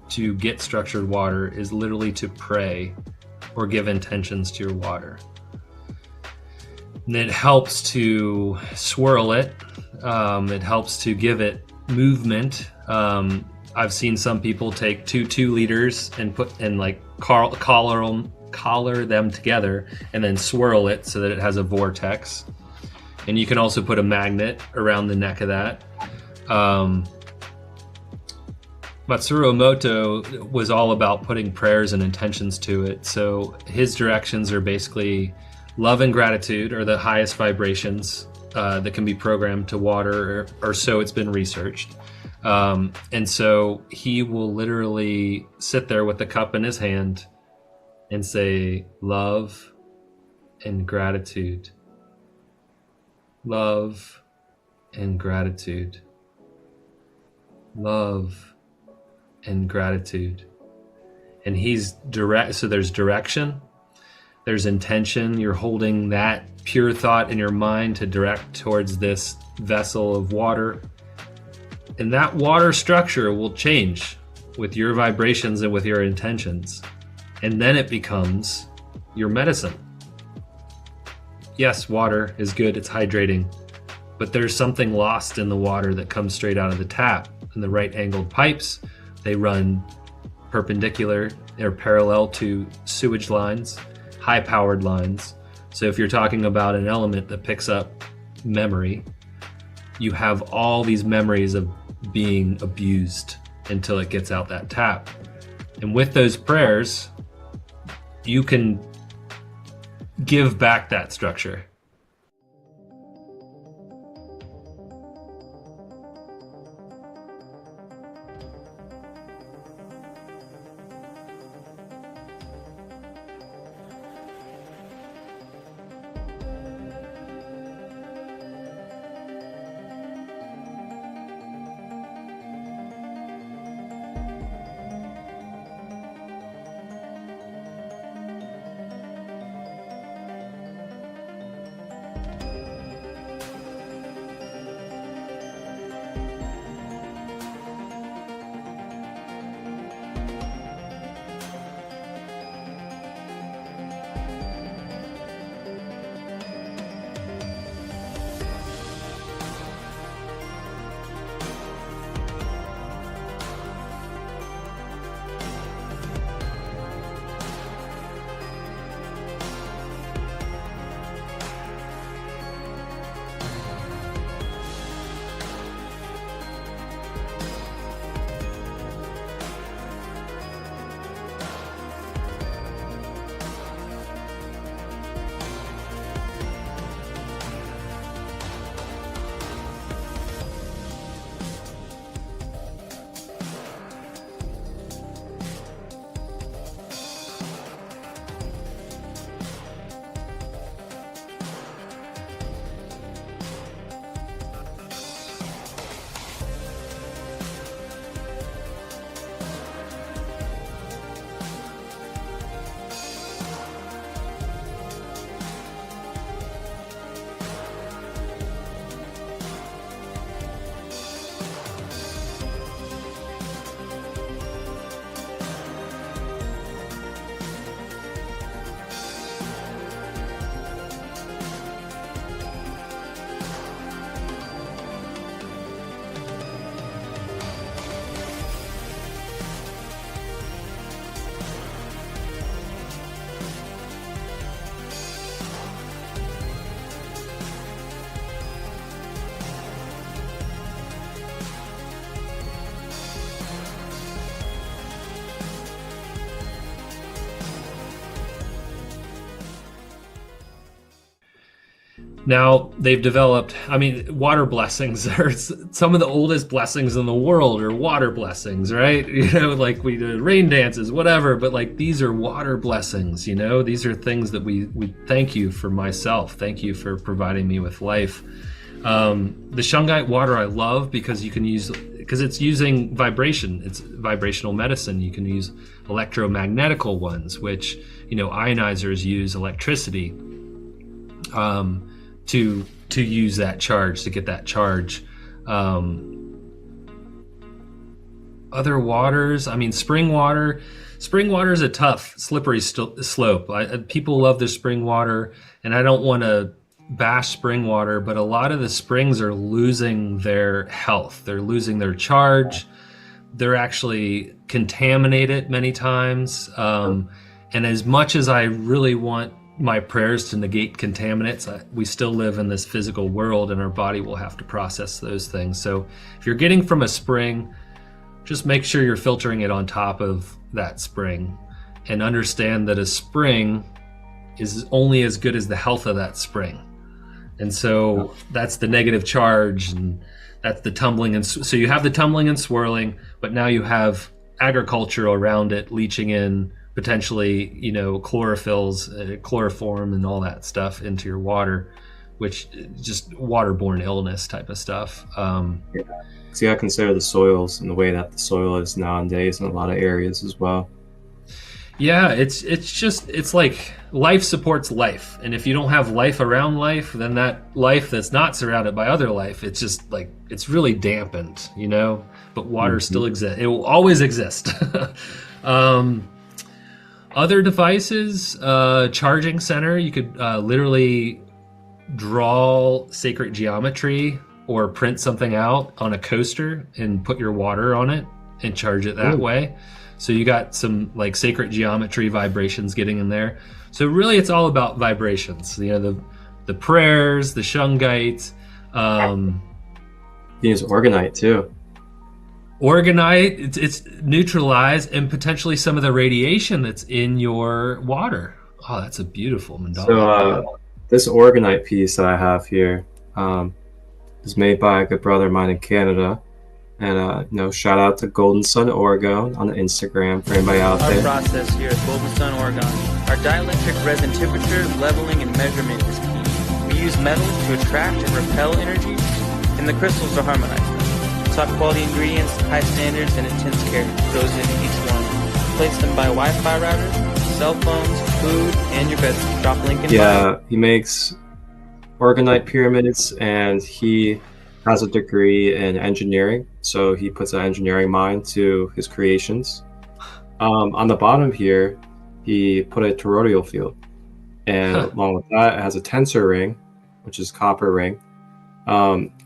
to get structured water is literally to pray or give intentions to your water. And it helps to swirl it. It helps to give it movement. I've seen some people take two liters and put and like collar them together and then swirl it so that it has a vortex. And you can also put a magnet around the neck of that. Matsuru Emoto was all about putting prayers and intentions to it. So his directions are basically love and gratitude are the highest vibrations that can be programmed to water, or so it's been researched. And so he will literally sit there with the cup in his hand and say, love and gratitude, love and gratitude, love and gratitude. And he's direct. So there's direction, there's intention. You're holding that pure thought in your mind to direct towards this vessel of water. And that water structure will change with your vibrations and with your intentions. And then it becomes your medicine. Yes, water is good, it's hydrating, but there's something lost in the water that comes straight out of the tap. And the right angled pipes, they run perpendicular or parallel to sewage lines, high powered lines. So if you're talking about an element that picks up memory, you have all these memories of being abused until it gets out that tap. And with those prayers, you can give back that structure. Now they've developed, I mean, water blessings are some of the oldest blessings in the world are water blessings, right? You know, like we do rain dances, whatever, but like these are water blessings, you know, these are things that we thank you for myself. Thank you for providing me with life. The shungite water I love because you can use, because it's using vibration. It's vibrational medicine. You can use electromagnetical ones, which, you know, ionizers use electricity to use that charge, to get that charge. Other waters, I mean, spring water is a tough, slippery slope. People love the spring water, and I don't want to bash spring water, but a lot of the springs are losing their health. They're losing their charge. They're actually contaminated many times. And as much as I really want my prayers to negate contaminants, we still live in this physical world, and our body will have to process those things. So if you're getting from a spring, just make sure you're filtering it on top of that spring, and understand that a spring is only as good as the health of that spring. And so that's the negative charge, and that's the tumbling. And so you have the tumbling and swirling, but now you have agriculture around it, leaching in potentially, chlorophylls, chloroform and all that stuff into your water, which just waterborne illness type of stuff. So you gotta consider the soils and the way that the soil is nowadays in a lot of areas as well. Yeah, it's like life supports life, and if you don't have life around life, then that life that's not surrounded by other life, it's just like, it's really dampened, but water still exists. It will always exist. Other devices, charging center, you could literally draw sacred geometry or print something out on a coaster and put your water on it and charge it that way. So you got some like sacred geometry vibrations getting in there. So really it's all about vibrations. The prayers, the shungite. You use orgonite too. Orgonite, it's neutralized, and potentially some of the radiation that's in your water. Oh, that's a beautiful mandala. So this orgonite piece that I have here is made by a good brother of mine in Canada. And shout out to Golden Sun Oregon on Instagram for anybody out there. Our process here at Golden Sun Oregon, our dielectric resin temperature, leveling, and measurement is key. We use metals to attract and repel energy, and the crystals are harmonized. Top quality ingredients, high standards, and intense care goes into each one. Place them by Wi-Fi routers, cell phones, food, and your bed. Drop link in bio. He makes orgonite pyramids, and he has a degree in engineering, so he puts an engineering mind to his creations. On the bottom here, he put a toroidal field, and along with that, it has a tensor ring, which is copper ring.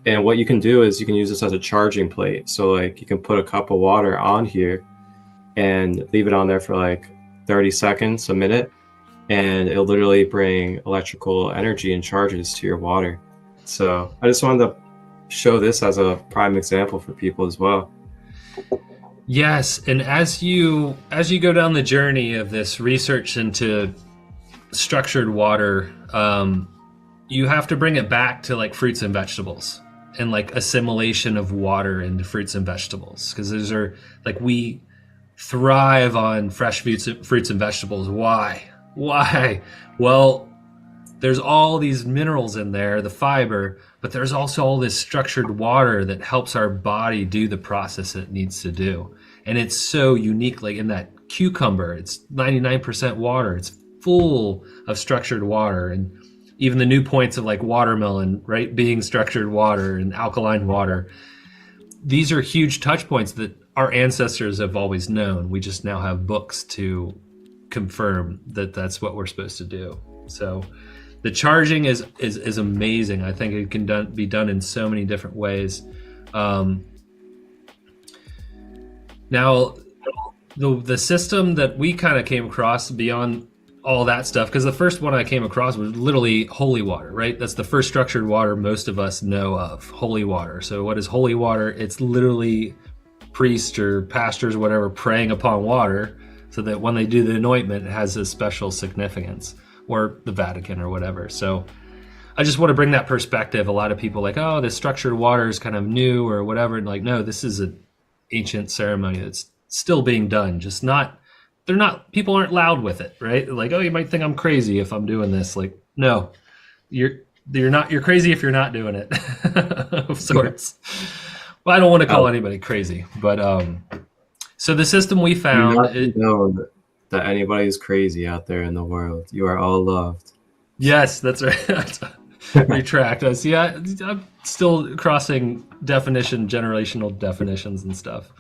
And what you can do is you can use this as a charging plate. So like you can put a cup of water on here and leave it on there for like 30 seconds, a minute, and it'll literally bring electrical energy and charges to your water. So I just wanted to show this as a prime example for people as well. Yes, and as you go down the journey of this research into structured water, you have to bring it back to like fruits and vegetables and like assimilation of water into fruits and vegetables, because those are like, we thrive on fresh fruits and vegetables. Why? Well, there's all these minerals in there, the fiber, but there's also all this structured water that helps our body do the process it needs to do. And it's so unique, like in that cucumber, it's 99% water. It's full of structured water. And even the new points of like watermelon, right, being structured water and alkaline water. These are huge touch points that our ancestors have always known. We just now have books to confirm that that's what we're supposed to do. So the charging is amazing. I think it can be done in so many different ways. Now, the system that we kind of came across beyond all that stuff, because the first one I came across was literally holy water, right? That's the first structured water most of us know of, holy water. So what is holy water? It's literally priests or pastors or whatever praying upon water so that when they do the anointment, it has a special significance, or the Vatican or whatever. So I just want to bring that perspective. A lot of people like, oh, this structured water is kind of new or whatever. And like, no, this is an ancient ceremony that's still being done. Just people aren't loud with it, right? Like, oh, you might think I'm crazy if I'm doing this. Like, no, you're crazy if you're not doing it of sorts. Well, I don't want to call anybody crazy, but so the system we found, know that anybody is crazy out there in the world. You are all loved. Yes, that's right. Retract us. Yeah, I'm still crossing generational definitions and stuff.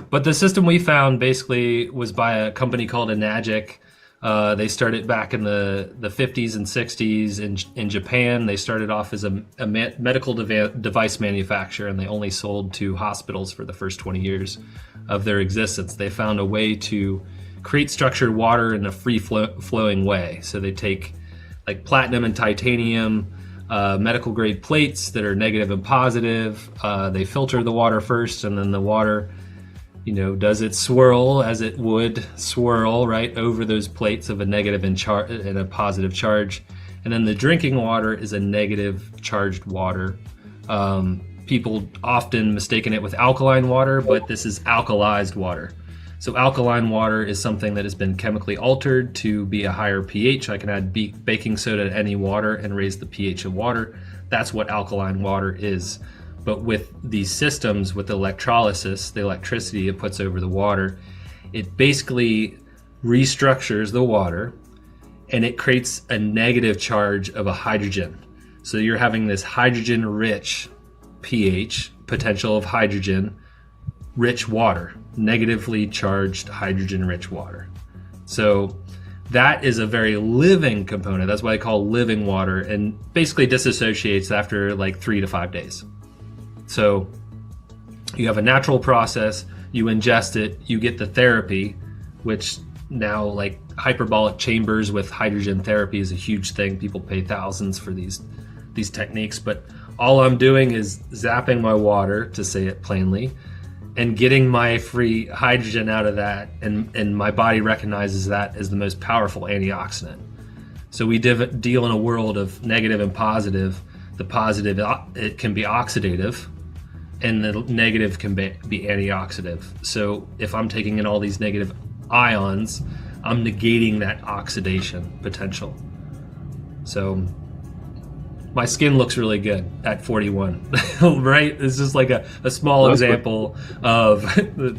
But the system we found basically was by a company called Enagic. They started back in the 50s and 60s in Japan. They started off as a medical device manufacturer, and they only sold to hospitals for the first 20 years of their existence. They found a way to create structured water in a free flowing way. So they take like platinum and titanium, medical grade plates that are negative and positive. They filter the water first, and then the water, does its swirl as it would swirl right over those plates of a negative and a positive charge. And then the drinking water is a negative charged water. People often mistaken it with alkaline water, but this is alkalized water. So alkaline water is something that has been chemically altered to be a higher pH. I can add baking soda to any water and raise the pH of water. That's what alkaline water is. But with these systems, with electrolysis, the electricity it puts over the water, it basically restructures the water and it creates a negative charge of a hydrogen. So you're having this hydrogen-rich pH, potential of hydrogen-rich water, negatively charged hydrogen-rich water. So that is a very living component. That's why I call living water, and basically disassociates after like 3 to 5 days. So you have a natural process, you ingest it, you get the therapy, which now like hyperbolic chambers with hydrogen therapy is a huge thing. People pay thousands for these techniques, but all I'm doing is zapping my water, to say it plainly, and getting my free hydrogen out of that, and my body recognizes that as the most powerful antioxidant. So we deal in a world of negative and positive. The positive, it can be oxidative, and the negative can be antioxidant. So if I'm taking in all these negative ions, I'm negating that oxidation potential. So my skin looks really good at 41, right? It's just like a small example of,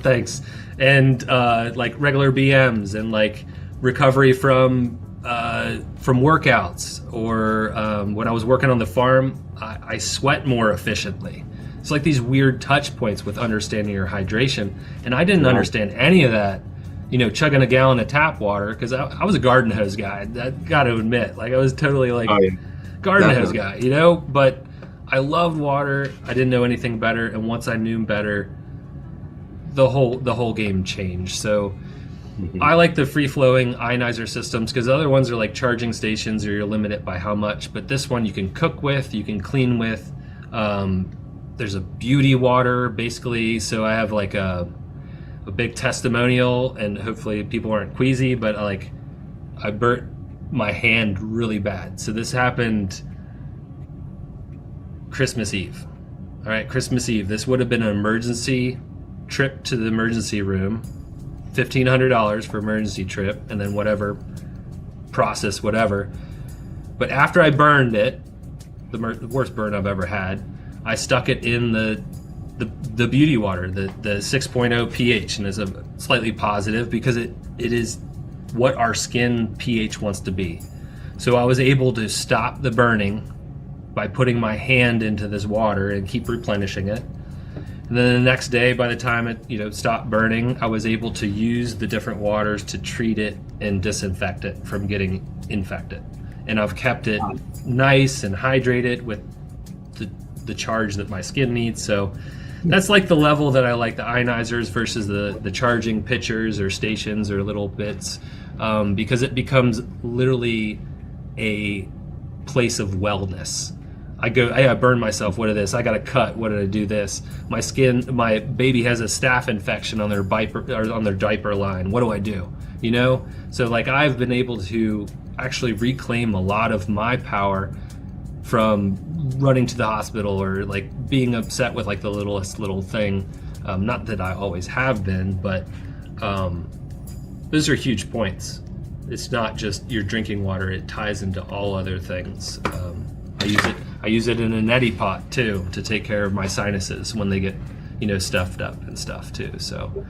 thanks. And like regular BMs and like recovery from workouts, or when I was working on the farm, I sweat more efficiently. It's like these weird touch points with understanding your hydration. And I didn't understand any of that, chugging a gallon of tap water, because I was a garden hose guy. I got to admit, like I was totally like garden hose guy, but I loved water. I didn't know anything better. And once I knew better, the whole game changed. So I like the free-flowing ionizer systems, because other ones are like charging stations, or you're limited by how much. But this one you can cook with, you can clean with. There's a beauty water, basically. So I have like a big testimonial, and hopefully people aren't queasy, but I burnt my hand really bad. So this happened Christmas Eve. All right, Christmas Eve. This would have been an emergency trip to the emergency room, $1,500 for emergency trip, and then whatever process, whatever. But after I burned it, the worst burn I've ever had, I stuck it in the beauty water, the 6.0 pH, and it's a slightly positive because it is what our skin pH wants to be. So I was able to stop the burning by putting my hand into this water and keep replenishing it. And then the next day, by the time it stopped burning, I was able to use the different waters to treat it and disinfect it from getting infected. And I've kept it nice and hydrated with the charge that my skin needs. So that's like the level that I like the ionizers versus the charging pitchers or stations or little bits, because it becomes literally a place of wellness. I go, hey, I burned myself. What is this? I got a cut. What did I do this? My skin, my baby has a staph infection on their diaper line. What do I do? So like I've been able to actually reclaim a lot of my power from running to the hospital or like being upset with like the littlest little thing. Not that I always have been, but those are huge points. It's not just your drinking water, it ties into all other things. I use it in a neti pot too to take care of my sinuses when they get stuffed up and stuff too. So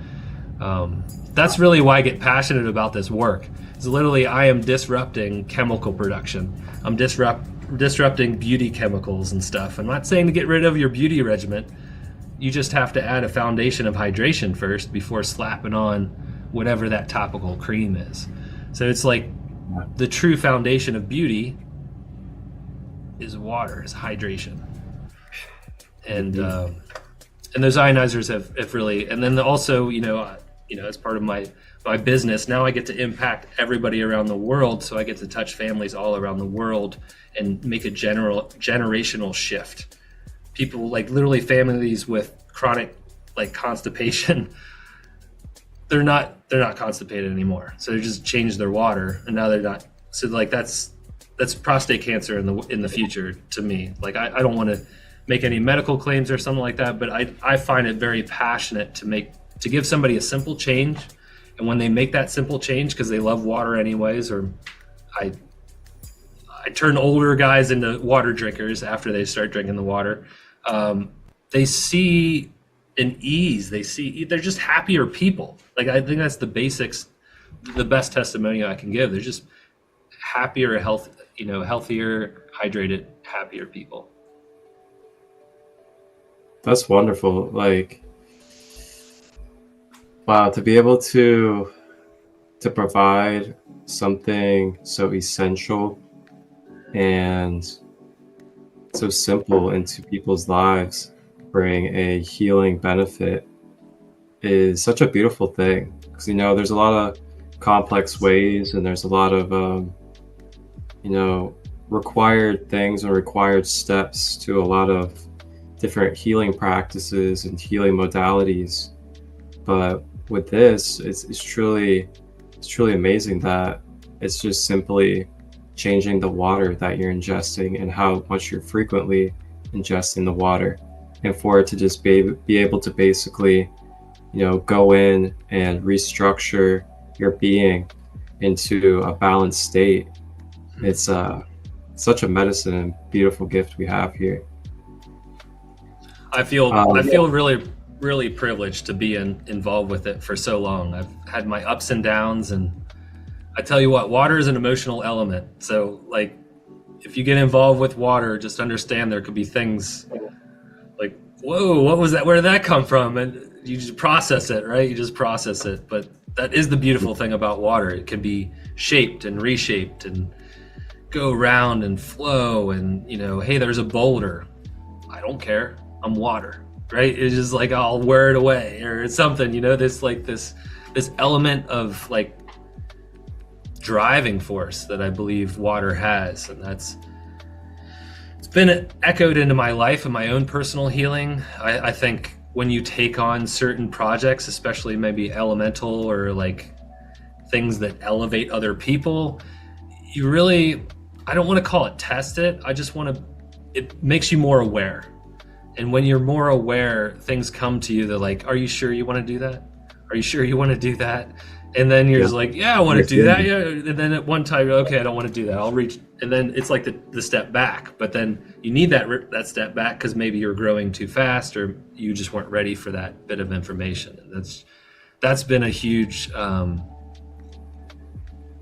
that's really why I get passionate about this work. It's literally I am disrupting chemical production. I'm disrupting beauty chemicals and stuff. I'm not saying to get rid of your beauty regimen. You just have to add a foundation of hydration first before slapping on whatever that topical cream is. So it's like the true foundation of beauty is water, is hydration. And those ionizers have really, and then also, as part of my my business. Now I get to impact everybody around the world. So I get to touch families all around the world and make a generational shift. People, like literally families with chronic like constipation, they're not constipated anymore. So they just changed their water, and now they're not. So like that's prostate cancer in the future to me. Like I don't want to make any medical claims or something like that, but I find it very passionate to give somebody a simple change. And when they make that simple change, because they love water anyways, or I turn older guys into water drinkers after they start drinking the water. They see an ease. They're just happier people. Like I think that's the basics, the best testimonial I can give. They're just happier, healthier, hydrated, happier people. That's wonderful. Like, wow, to be able to provide something so essential and so simple into people's lives, bring a healing benefit, is such a beautiful thing. Because there's a lot of complex ways, and there's a lot of required things and required steps to a lot of different healing practices and healing modalities. But with this, it's truly amazing that it's just simply changing the water that you're ingesting and how much you're frequently ingesting the water, and for it to just be able to basically go in and restructure your being into a balanced state. It's such a medicine and beautiful gift we have here. I feel really privileged to be involved with it for so long. I've had my ups and downs, and I tell you what, water is an emotional element. So like, if you get involved with water, just understand there could be things like, whoa, what was that? Where did that come from? And you just process it, right? You just process it. But that is the beautiful thing about water. It can be shaped and reshaped and go around and flow. And hey, there's a boulder. I don't care. I'm water, right? It's just like, I'll wear it away or something, this element of like driving force that I believe water has. And it's been echoed into my life and my own personal healing. I think when you take on certain projects, especially maybe elemental or like things that elevate other people, you really, I don't want to call it test it. It makes you more aware. And when you're more aware, things come to you. They're like, are you sure you want to do that? Are you sure you want to do that? And then you're just like, yeah, I want to do that. Yeah. And then at one time, okay, I don't want to do that. I'll reach. And then it's like the step back. But then you need that step back because maybe you're growing too fast or you just weren't ready for that bit of information. And that's been a huge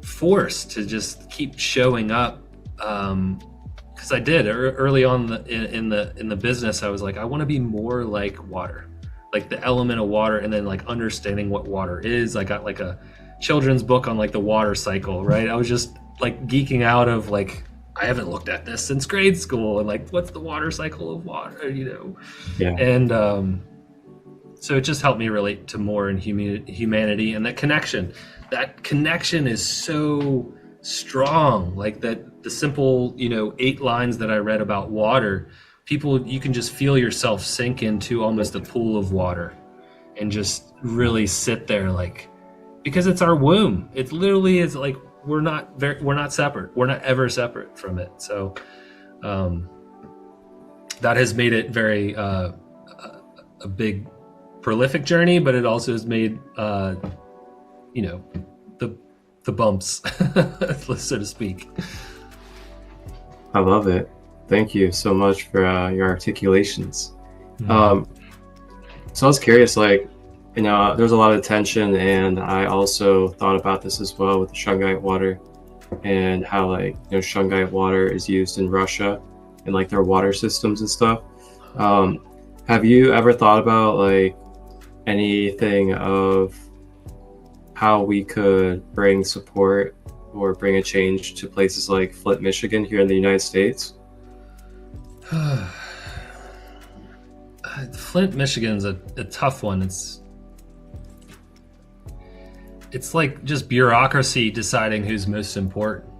force to just keep showing up. Because I did early on in the business, I was like, I want to be more like water, like the element of water, and then like understanding what water is. I got like a children's book on like the water cycle, right? I was just like geeking out of like, I haven't looked at this since grade school, and like, what's the water cycle of water, Yeah. And so it just helped me relate to more in humanity, and that connection is so strong. Like that, the simple 8 lines that I read about water, you can just feel yourself sink into almost a pool of water and just really sit there, like, because it's our womb. It literally is like, we're not separate. We're not ever separate from it. So that has made it very a big prolific journey, but it also has made the bumps, so to speak. I love it. Thank you so much for your articulations. So I was curious, like, there's a lot of tension, and I also thought about this as well with the shungite water, and how like shungite water is used in Russia and like their water systems and stuff. Have you ever thought about like anything of how we could bring support or bring a change to places like Flint, Michigan here in the United States? Flint, Michigan's a tough one. it's like just bureaucracy deciding who's most important,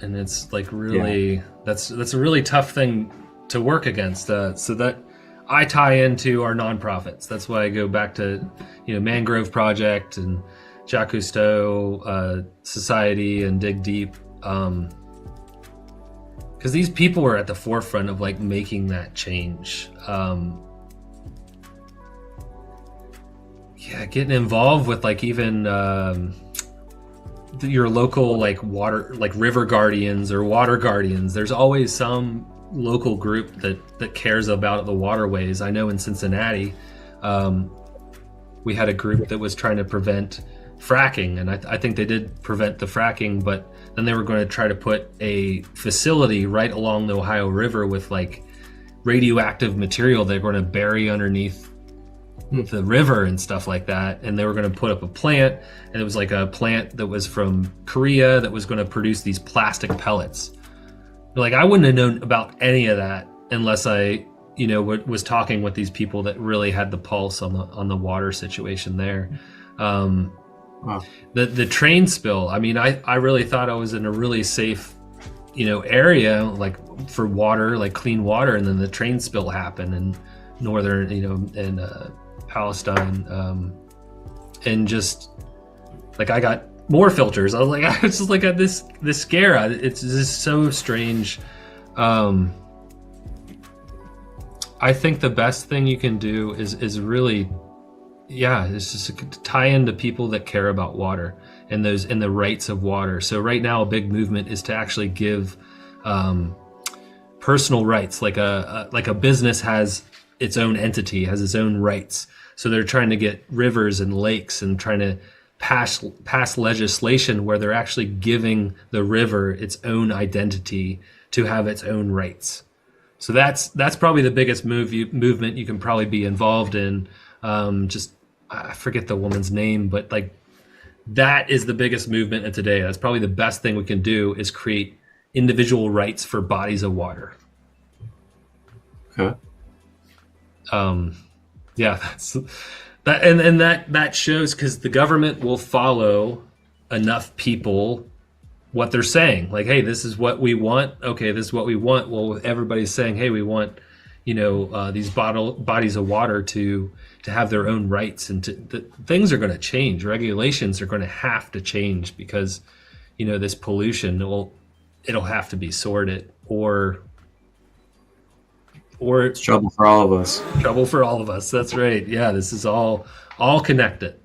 and it's like really that's a really tough thing to work against. So that I tie into our nonprofits. That's why I go back to Mangrove Project and Jacques Cousteau Society and Dig Deep, because these people are at the forefront of like making that change. Getting involved with like even your local like water, like river guardians or water guardians. There's always some local group that cares about the waterways. I know in Cincinnati, we had a group that was trying to prevent fracking, and I think they did prevent the fracking, but then they were going to try to put a facility right along the Ohio River with like radioactive material they're going to bury underneath the river and stuff like that. And they were going to put up a plant, and it was like a plant that was from Korea that was going to produce these plastic pellets. Like, I wouldn't have known about any of that unless I was talking with these people that really had the pulse on the water situation there. Wow. The train spill, I mean, I really thought I was in a really safe area, like for water, like clean water, and then the train spill happened in northern in Palestine, and just like I got more filters. I was like, I was just like at this scare. It's just so strange. I think the best thing you can do is really, it's just to tie into people that care about water and the rights of water. So right now, a big movement is to actually give personal rights, like a business has its own entity, has its own rights. So they're trying to get rivers and lakes and trying to pass legislation where they're actually giving the river its own identity to have its own rights. So that's probably the biggest movement you can probably be involved in. I forget the woman's name, but like that is the biggest movement of today. That's probably the best thing we can do, is create individual rights for bodies of water. Okay. That's that, and that shows, because the government will follow enough people what they're saying. Like, hey, this is what we want. Okay, this is what we want. Well, everybody's saying, hey, we want these bodies of water to have their own rights, and things are going to change. Regulations are going to have to change, because this pollution it'll have to be sorted, or It's trouble for all of us. Trouble for all of us. That's right. Yeah, this is all connected.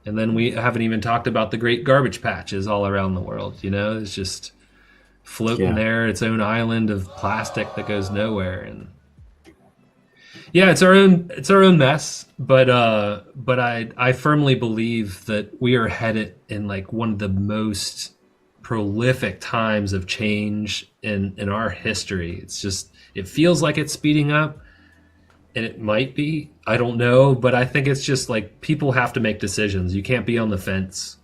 And then we haven't even talked about the great garbage patches all around the world. It's just floating there, its own island of plastic that goes nowhere. And it's our own mess. But I firmly believe that we are headed in like one of the most prolific times of change in our history. It feels like it's speeding up, and it might be. I don't know, but I think it's just like people have to make decisions. You can't be on the fence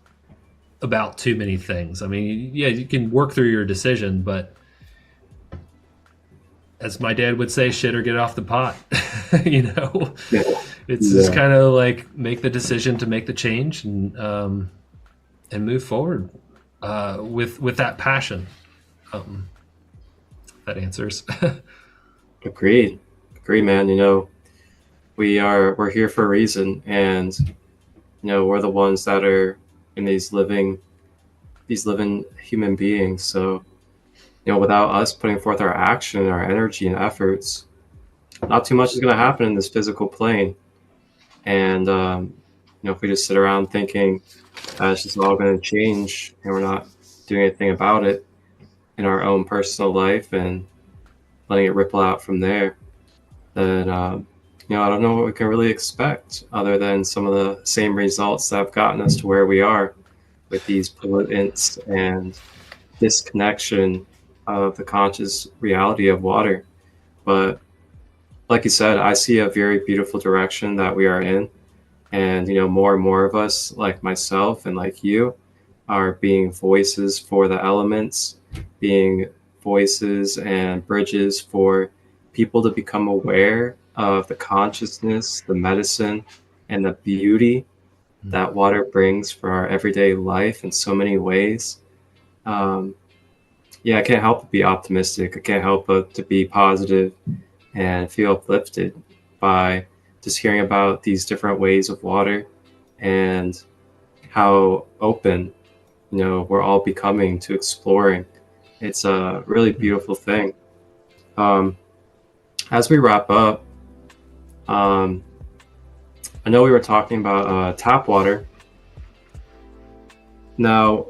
about too many things. I mean, you can work through your decision, but as my dad would say, shit or get off the pot. It's just kind of like make the decision to make the change and move forward with that passion. That answers. Agreed, man. We're here for a reason, and we're the ones that are in these living human beings. So without us putting forth our action, our energy and efforts, not too much is going to happen in this physical plane. And if we just sit around thinking it's just all going to change and we're not doing anything about it in our own personal life and letting it ripple out from there, then I don't know what we can really expect other than some of the same results that have gotten us to where we are, with these pollutants and disconnection of the conscious reality of water. But like you said, I see a very beautiful direction that we are in, and more and more of us, like myself and like you, are being voices for the elements, being voices and bridges for people to become aware of the consciousness, the medicine, and the beauty that water brings for our everyday life in so many ways. Yeah, I can't help but be optimistic. I can't help but to be positive and feel uplifted by just hearing about these different ways of water and how open, we're all becoming to exploring. It's a really beautiful thing. As we wrap up, I know we were talking about tap water. Now,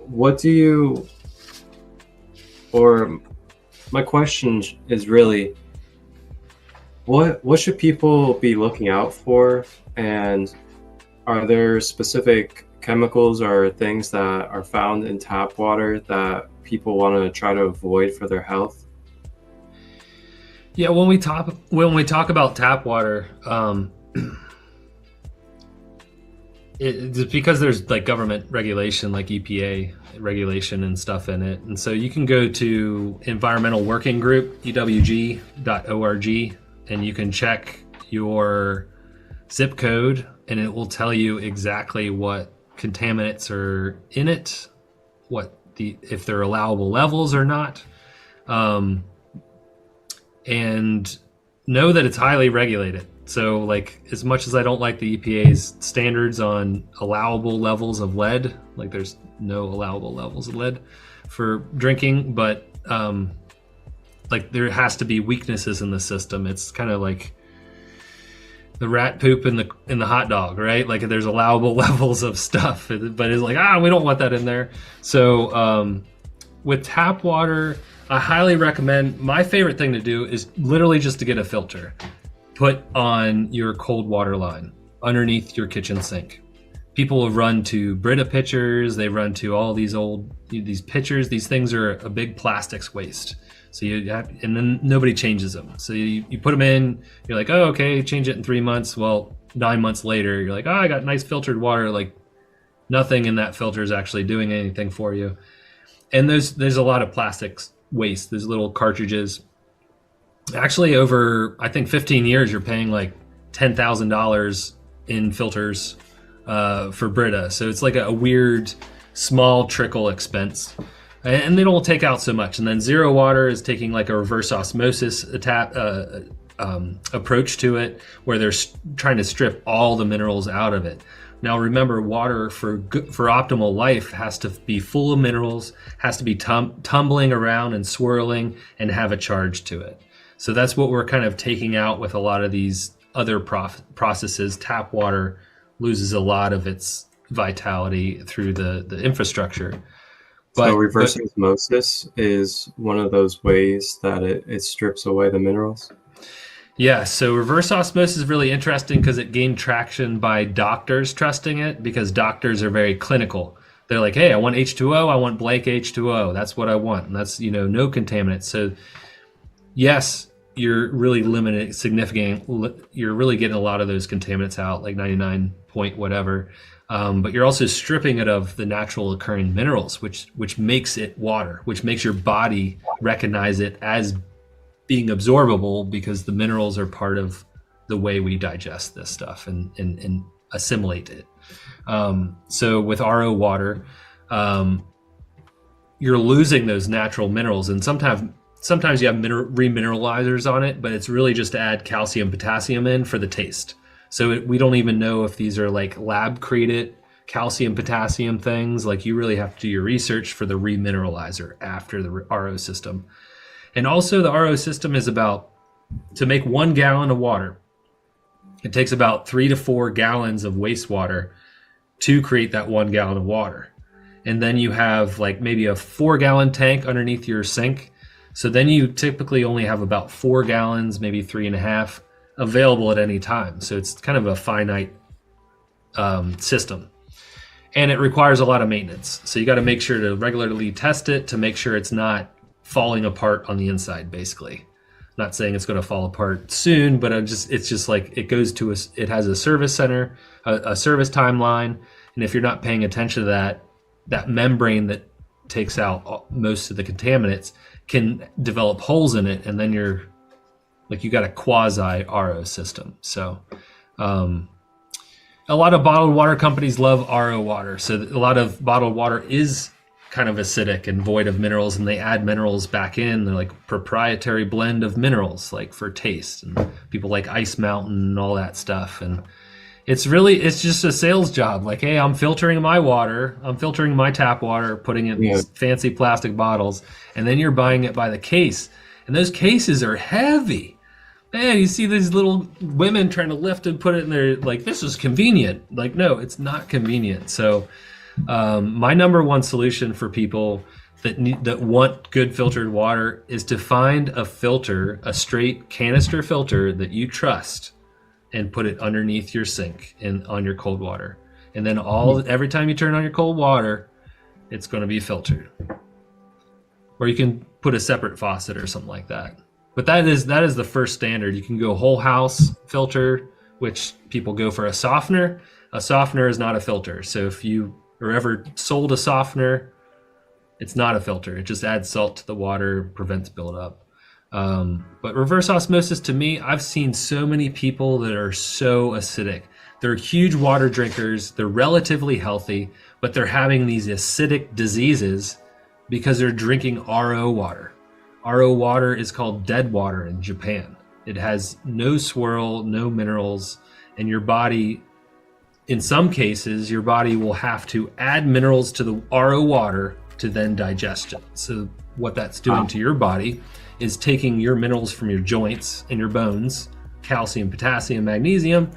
my question is really, what should people be looking out for? And are there specific chemicals or things that are found in tap water that people want to try to avoid for their health? Yeah, when we talk about tap water, it's because there's like government regulation, like EPA regulation and stuff in it. And so you can go to Environmental Working Group, ewg.org, and you can check your zip code and it will tell you exactly what contaminants are in it, if they're allowable levels or not. And know that it's highly regulated. So like, as much as I don't like the EPA's standards on allowable levels of lead, like there's no allowable levels of lead for drinking, but like there has to be weaknesses in the system. It's kind of like the rat poop in the hot dog, right? Like there's allowable levels of stuff, but it's like, we don't want that in there. So with tap water, I highly recommend, my favorite thing to do is literally just to get a filter put on your cold water line underneath your kitchen sink. People have run to Brita pitchers, they run to all these pitchers. These things are a big plastics waste. So and then nobody changes them. So you put them in, you're like, oh, okay, change it in 3 months. Well, 9 months later, you're like, oh, I got nice filtered water. Like nothing in that filter is actually doing anything for you. And there's a lot of plastics waste. There's little cartridges. Actually, over I think 15 years, you're paying like $10,000 in filters for Brita. So it's like a weird small trickle expense, and they don't take out so much. And then Zero Water is taking like a reverse osmosis approach to it, where they're trying to strip all the minerals out of it. Now remember, water for optimal life has to be full of minerals, has to be tumbling around and swirling, and have a charge to it. So that's what we're kind of taking out with a lot of these other processes. Tap water loses a lot of its vitality through the infrastructure. So reverse osmosis is one of those ways that it strips away the minerals? Yeah, so reverse osmosis is really interesting because it gained traction by doctors trusting it, because doctors are very clinical. They're like, hey, I want H2O, I want blank H2O. That's what I want. And that's, no contaminants. So yes, you're really limited, you're really getting a lot of those contaminants out, like 99 point whatever. But you're also stripping it of the natural occurring minerals, which makes it water, which makes your body recognize it as being absorbable, because the minerals are part of the way we digest this stuff and assimilate it. So with RO water, you're losing those natural minerals, and sometimes you have remineralizers on it, but it's really just to add calcium, potassium in for the taste. So we don't even know if these are like lab created calcium, potassium things. Like you really have to do your research for the remineralizer after the RO system. And also the RO system is to make 1 gallon of water, it takes about 3 to 4 gallons of wastewater to create that 1 gallon of water. And then you have like maybe a 4-gallon tank underneath your sink. So then you typically only have about 4 gallons, maybe 3.5 available at any time. So it's kind of a finite system. And it requires a lot of maintenance. So you got to make sure to regularly test it to make sure it's not falling apart on the inside, basically. Not saying it's going to fall apart soon, but it's just like it goes to it has a service center, a service timeline. And if you're not paying attention to that membrane that takes out most of the contaminants can develop holes in it. And then you got a quasi RO system. So a lot of bottled water companies love RO water. So a lot of bottled water is kind of acidic and void of minerals, and they add minerals back in. They're like proprietary blend of minerals, like for taste, and people like Ice Mountain and all that stuff. And it's just a sales job. Like, hey, I'm filtering my water. I'm filtering my tap water, putting it in these fancy plastic bottles, and then you're buying it by the case. And those cases are heavy. Man, you see these little women trying to lift and put it in there, like, this is convenient. Like, no, it's not convenient. So my number one solution for people that want good filtered water is to find a filter, a straight canister filter that you trust, and put it underneath your sink and on your cold water. And then every time you turn on your cold water, it's going to be filtered. Or you can put a separate faucet or something like that. But that is the first standard. You can go whole house filter, which people go for a softener. A softener is not a filter. So if you are ever sold a softener, it's not a filter. It just adds salt to the water, prevents buildup. But reverse osmosis, to me, I've seen so many people that are so acidic. They're huge water drinkers. They're relatively healthy, but they're having these acidic diseases because they're drinking RO water. RO water is called dead water in Japan. It has no swirl, no minerals, and your body, in some cases, your body will have to add minerals to the RO water to then digest it. So what that's doing to your body is taking your minerals from your joints and your bones, calcium, potassium, magnesium,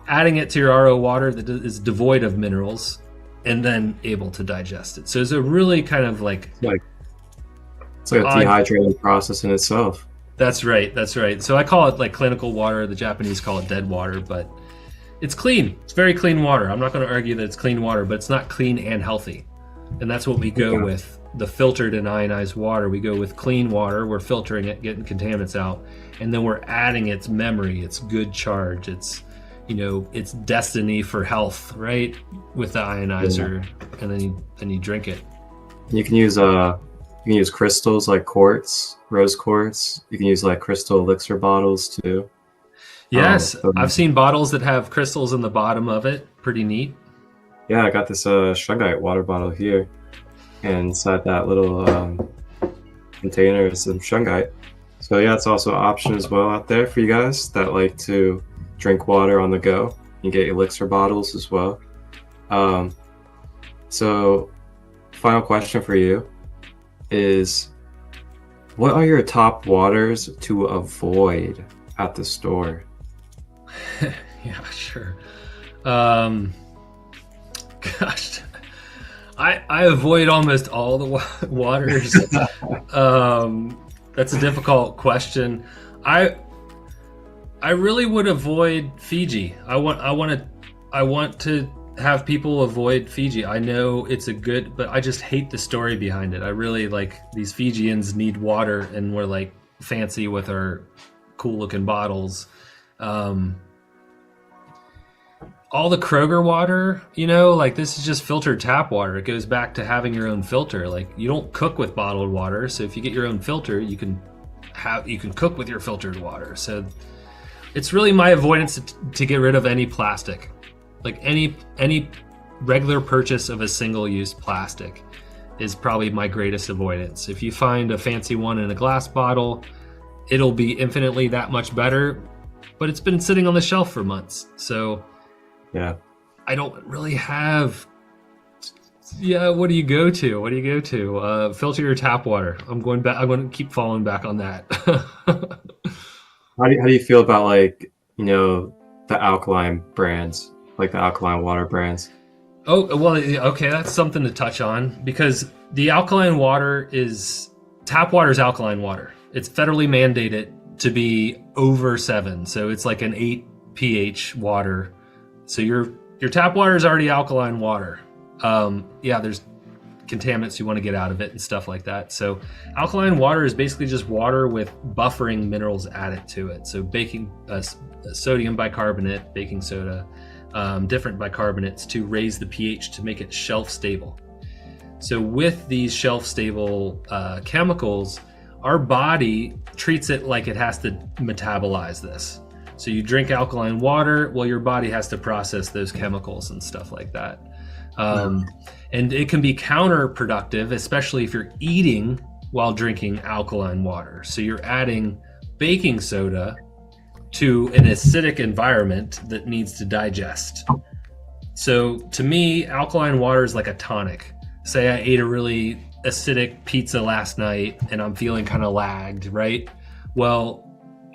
adding it to your RO water that is devoid of minerals, and then able to digest it. So it's a really kind of like it's like a dehydrating process in itself. That's right. So I call it like clinical water. The Japanese call it dead water, but it's clean. It's very clean water. I'm not going to argue that it's clean water, but it's not clean and healthy. And that's what we go with. The filtered and ionized water, we go with clean water. We're filtering it, getting contaminants out, and then we're adding its memory, its good charge, its its destiny for health, right? With the ionizer, and then you drink it. You can use crystals like quartz, rose quartz. You can use like crystal elixir bottles too. Yes, I've seen bottles that have crystals in the bottom of it. Pretty neat. Yeah, I got this shungite water bottle here, and inside that little container is some shungite. So yeah, it's also an option as well out there for you guys that like to drink water on the go. You can get elixir bottles as well. So final question for you is, what are your top waters to avoid at the store? Yeah, sure. Gosh, I avoid almost all the waters. That's a difficult question. I really would avoid Fiji. I want to have people avoid Fiji. I know it's but I just hate the story behind it. I really like these Fijians need water, and we're like fancy with our cool looking bottles. All the Kroger water, like this is just filtered tap water. It goes back to having your own filter. Like, you don't cook with bottled water. So if you get your own filter, you can cook with your filtered water. So it's really my avoidance to get rid of any plastic. Like any regular purchase of a single-use plastic is probably my greatest avoidance. If you find a fancy one in a glass bottle, it'll be infinitely that much better, but it's been sitting on the shelf for months. So yeah, I don't really have. Yeah, what do you go to? Filter your tap water. I'm going to keep falling back on that. How do you feel about the alkaline brands, like the alkaline water brands? Oh, well, okay, that's something to touch on, because the alkaline water tap water is alkaline water. It's federally mandated to be over 7, so it's like an 8 pH water. So your tap water is already alkaline water. Yeah, there's contaminants you want to get out of it and stuff like that. So alkaline water is basically just water with buffering minerals added to it. So sodium bicarbonate, baking soda, different bicarbonates to raise the pH to make it shelf stable. So with these shelf stable chemicals, our body treats it like it has to metabolize this. So you drink alkaline water, well, your body has to process those chemicals and stuff like that. And it can be counterproductive, especially if you're eating while drinking alkaline water. So you're adding baking soda to an acidic environment that needs to digest. So to me, alkaline water is like a tonic. Say I ate a really acidic pizza last night and I'm feeling kind of lagged, right? Well,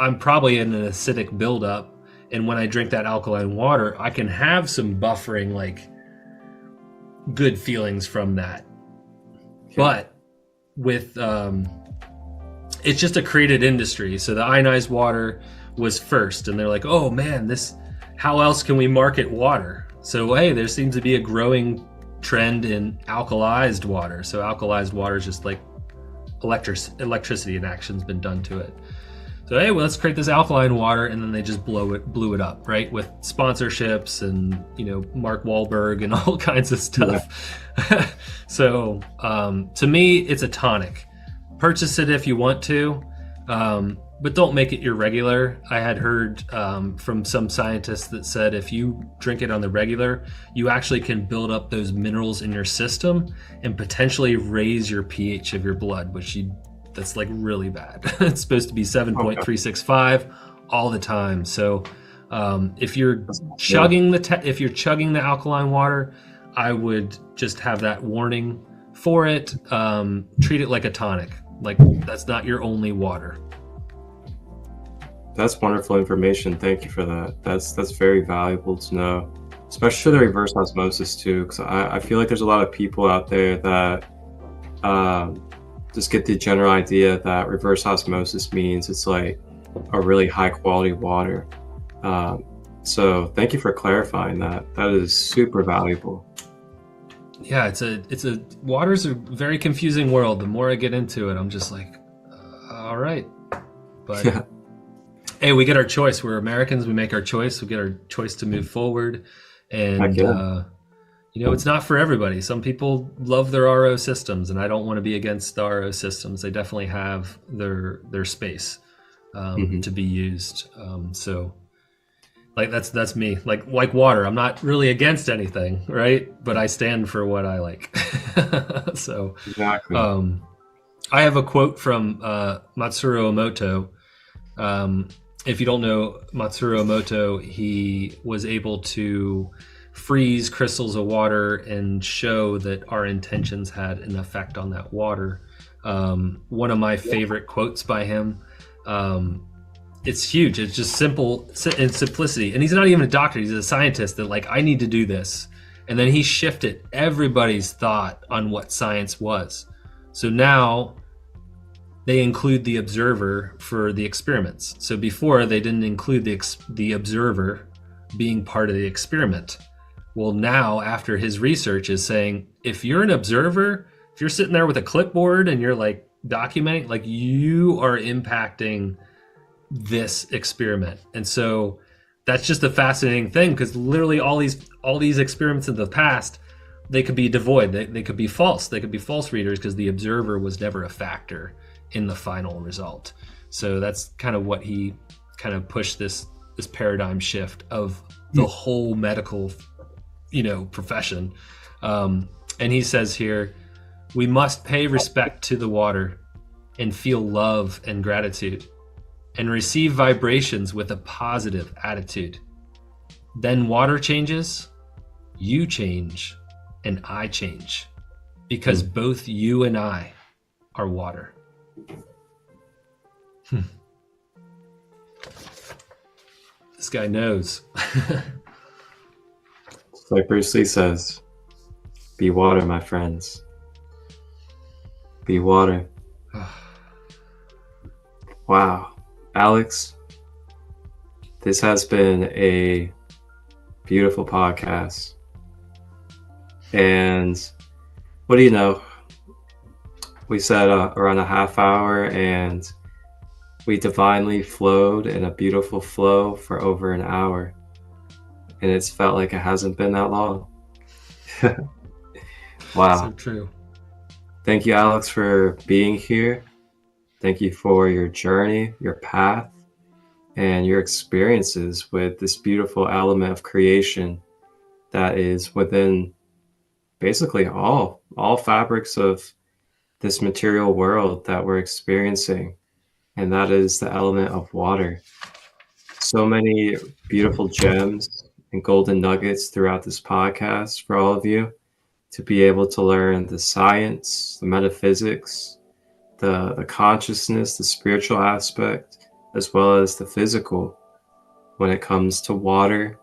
I'm probably in an acidic buildup. And when I drink that alkaline water, I can have some buffering, like good feelings from that. Yeah. But with, it's just a created industry. So the ionized water was first and they're like, oh man, how else can we market water? So, hey, there seems to be a growing trend in alkalized water. So alkalized water is just like electricity in action's been done to it. So, hey, well, let's create this alkaline water, and then they just blew it up, right? With sponsorships and, Mark Wahlberg and all kinds of stuff. Yeah. So to me, it's a tonic. Purchase it if you want to, but don't make it irregular. I had heard from some scientists that said if you drink it on the regular, you actually can build up those minerals in your system and potentially raise your pH of your blood, that's like really bad. It's supposed to be 7.365 all the time. So if you're chugging the alkaline water, I would just have that warning for it. Treat it like a tonic. Like that's not your only water. That's wonderful information. Thank you for that. That's very valuable to know, especially the reverse osmosis too, because I feel like there's a lot of people out there that just get the general idea that reverse osmosis means it's like a really high quality water. So thank you for clarifying that. That is super valuable. Yeah, water's a very confusing world. The more I get into it, I'm just like, all right. But yeah. Hey, we get our choice. We're Americans. We make our choice. We get our choice to move forward. And, it's not for everybody. Some people love their RO systems, and I don't want to be against the RO systems. They definitely have their space to be used. So like that's me. Like water, I'm not really against anything, right? But I stand for what I like. So exactly. I have a quote from Matsuru Emoto. If you don't know Matsuru Emoto, he was able to freeze crystals of water and show that our intentions had an effect on that water. One of my favorite quotes by him. It's huge. It's just simple in simplicity. And he's not even a doctor. He's a scientist that like, I need to do this. And then he shifted everybody's thought on what science was. So now they include the observer for the experiments. So before they didn't include the observer being part of the experiment. Well, now after his research is saying, if you're an observer, if you're sitting there with a clipboard and you're like documenting, like you are impacting this experiment. And so that's just a fascinating thing, because literally all these experiments in the past, they could be devoid. They could be false. They could be false readers because the observer was never a factor in the final result. So that's kind of what he kind of pushed this paradigm shift of the whole medical profession. And he says here, we must pay respect to the water and feel love and gratitude and receive vibrations with a positive attitude. Then water changes, you change, and I change, because both you and I are water. This guy knows. It's like Bruce Lee says, be water, my friends. Be water. Wow. Alex, this has been a beautiful podcast. And what do you know? We said around a half hour, and we divinely flowed in a beautiful flow for over an hour. And it's felt like it hasn't been that long. Wow. So true. Thank you, Alex, for being here. Thank you for your journey, your path. and your experiences with this beautiful element of creation that is within basically all fabrics of this material world that we're experiencing, and that is the element of water. So many beautiful gems and golden nuggets throughout this podcast for all of you to be able to learn the science, the metaphysics, the consciousness, the spiritual aspect, as well as the physical when it comes to water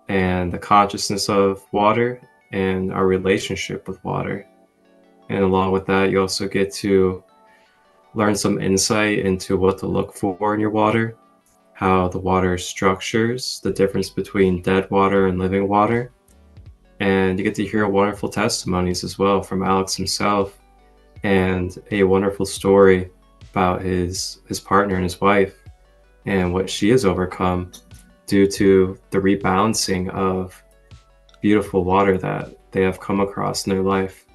and the consciousness of water and our relationship with water. And along with that, you also get to learn some insight into what to look for in your water, how the water structures, the difference between dead water and living water. And you get to hear wonderful testimonies as well from Alex himself, and a wonderful story about his partner and his wife and what she has overcome due to the rebalancing of beautiful water that they have come across in their life.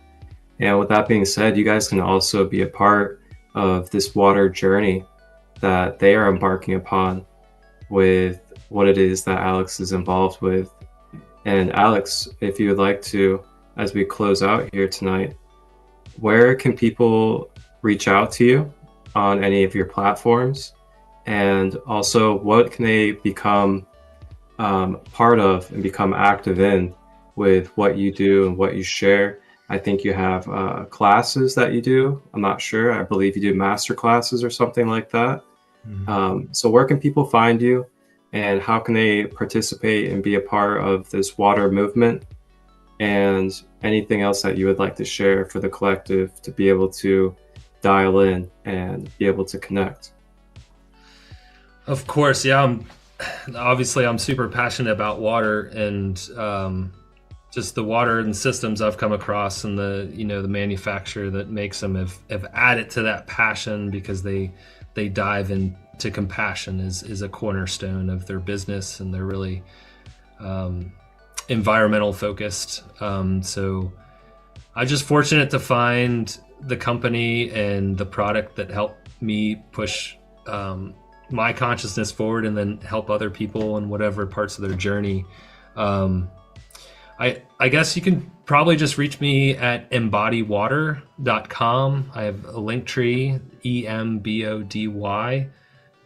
And with that being said, you guys can also be a part of this water journey that they are embarking upon with what it is that Alex is involved with. And Alex, if you would like to, as we close out here tonight, where can people reach out to you on any of your platforms? And also, what can they become part of and become active in with what you do and what you share? I think you have classes that you do. I'm not sure. I believe you do master classes or something like that. Mm-hmm. So where can people find you, and how can they participate and be a part of this water movement? And anything else that you would like to share for the collective to be able to dial in and be able to connect? Of course, yeah. I'm super passionate about water, and just the water and systems I've come across, and the manufacturer that makes them have added to that passion, because they dive into compassion is a cornerstone of their business, and they're really environmental focused. So I'm just fortunate to find the company and the product that helped me push my consciousness forward, and then help other people in whatever parts of their journey. I guess you can probably just reach me at embodywwater.com. I have a link tree, EMBODYWATER,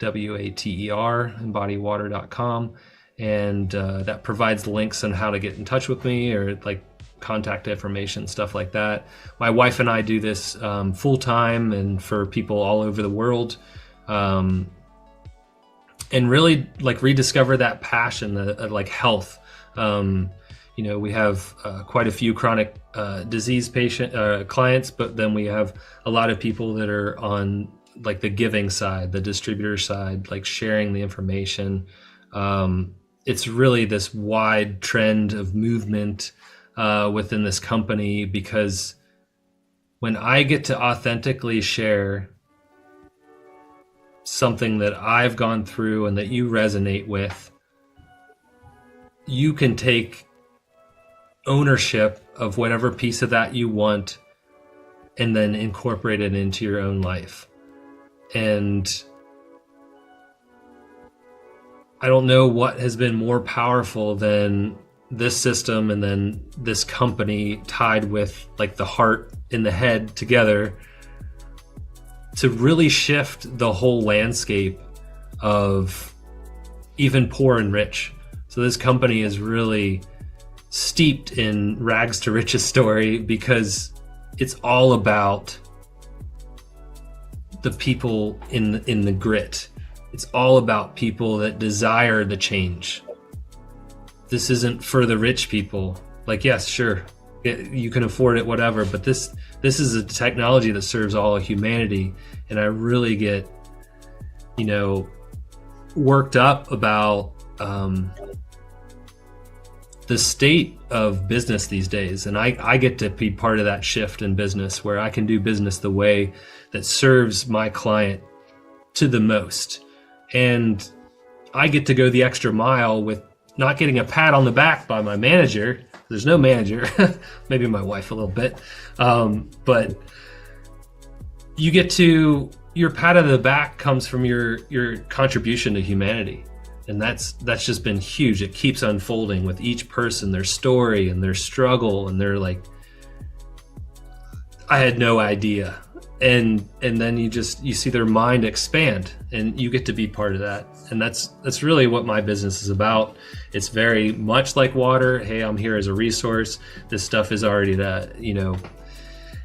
embodywwater.com. And that provides links on how to get in touch with me, or like contact information, stuff like that. My wife and I do this full time, and for people all over the world. And really like rediscover that passion, like health. We have quite a few chronic disease clients, but then we have a lot of people that are on like the giving side, the distributor side, like sharing the information. It's really this wide trend of movement within this company, because when I get to authentically share something that I've gone through and that you resonate with, you can take ownership of whatever piece of that you want and then incorporate it into your own life. And I don't know what has been more powerful than this system and then this company tied with like the heart and the head together to really shift the whole landscape of even poor and rich. So this company is really steeped in rags to riches story, because it's all about the people in the grit. It's all about people that desire the change. This isn't for the rich people. Like, yes, sure, you can afford it, whatever, but this is a technology that serves all of humanity. And I really get, worked up about the state of business these days. And I get to be part of that shift in business, where I can do business the way that serves my client to the most. And I get to go the extra mile with not getting a pat on the back by my manager. There's no manager, maybe my wife a little bit. But you get to your pat on the back comes from your contribution to humanity. And that's just been huge. It keeps unfolding with each person, their story and their struggle, and they're like, I had no idea. And then you see their mind expand, and you get to be part of that. And that's really what my business is about. It's very much like water. Hey, I'm here as a resource. This stuff is already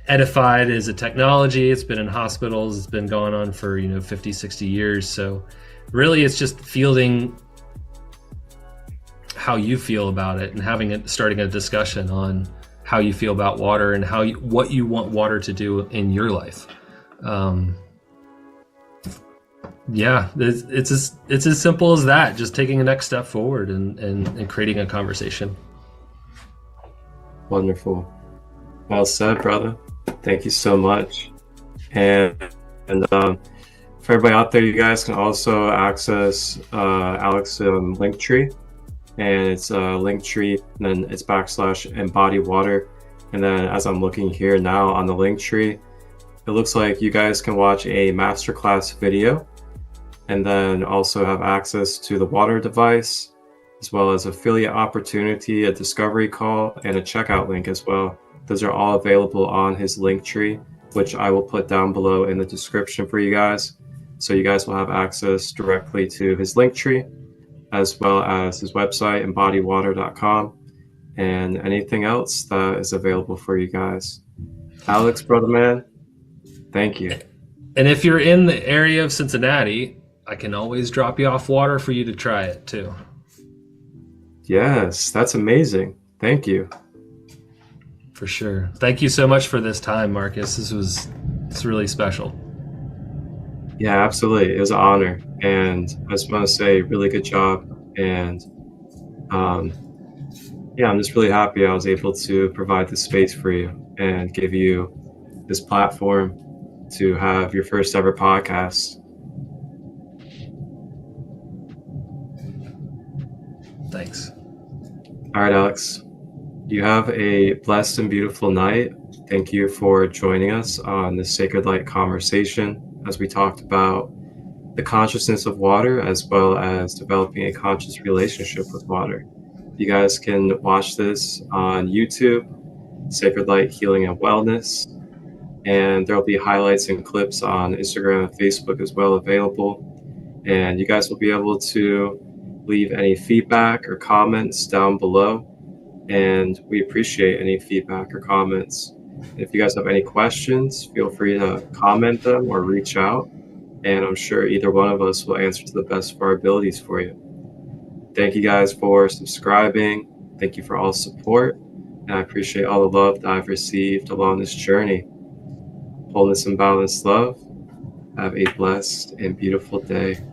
edified as a technology. It's been in hospitals. It's been going on for 50, 60 years. So really, it's just fielding how you feel about it and starting a discussion on how you feel about water and what you want water to do in your life. It's as simple as that. Just taking a next step forward and creating a conversation. Wonderful. Well said, brother. Thank you so much. And for everybody out there, you guys can also access Alex's Linktree, and it's Linktree, and then it's /embody water. And then as I'm looking here now on the Linktree, it looks like you guys can watch a masterclass video, and then also have access to the water device, as well as affiliate opportunity, a discovery call, and a checkout link as well. Those are all available on his Linktree, which I will put down below in the description for you guys. So you guys will have access directly to his Linktree, as well as his website, embodywater.com, and anything else that is available for you guys. Alex, brother man, thank you. And if you're in the area of Cincinnati, I can always drop you off water for you to try it too. Yes, that's amazing. Thank you. For sure. Thank you so much for this time, Marcus. It's really special. Yeah, absolutely. It was an honor. And I just want to say really good job. And I'm just really happy I was able to provide this space for you and give you this platform to have your first ever podcast. Thanks. All right, Alex. You have a blessed and beautiful night. Thank you for joining us on this Sacred Light conversation as we talked about the consciousness of water, as well as developing a conscious relationship with water. You guys can watch this on YouTube, Sacred Light Healing and Wellness, and there'll be highlights and clips on Instagram and Facebook as well available. And you guys will be able to leave any feedback or comments down below. And we appreciate any feedback or comments. If you guys have any questions, feel free to comment them or reach out. And I'm sure either one of us will answer to the best of our abilities for you. Thank you guys for subscribing. Thank you for all the support. And I appreciate all the love that I've received along this journey. Wholeness and balanced love. Have a blessed and beautiful day.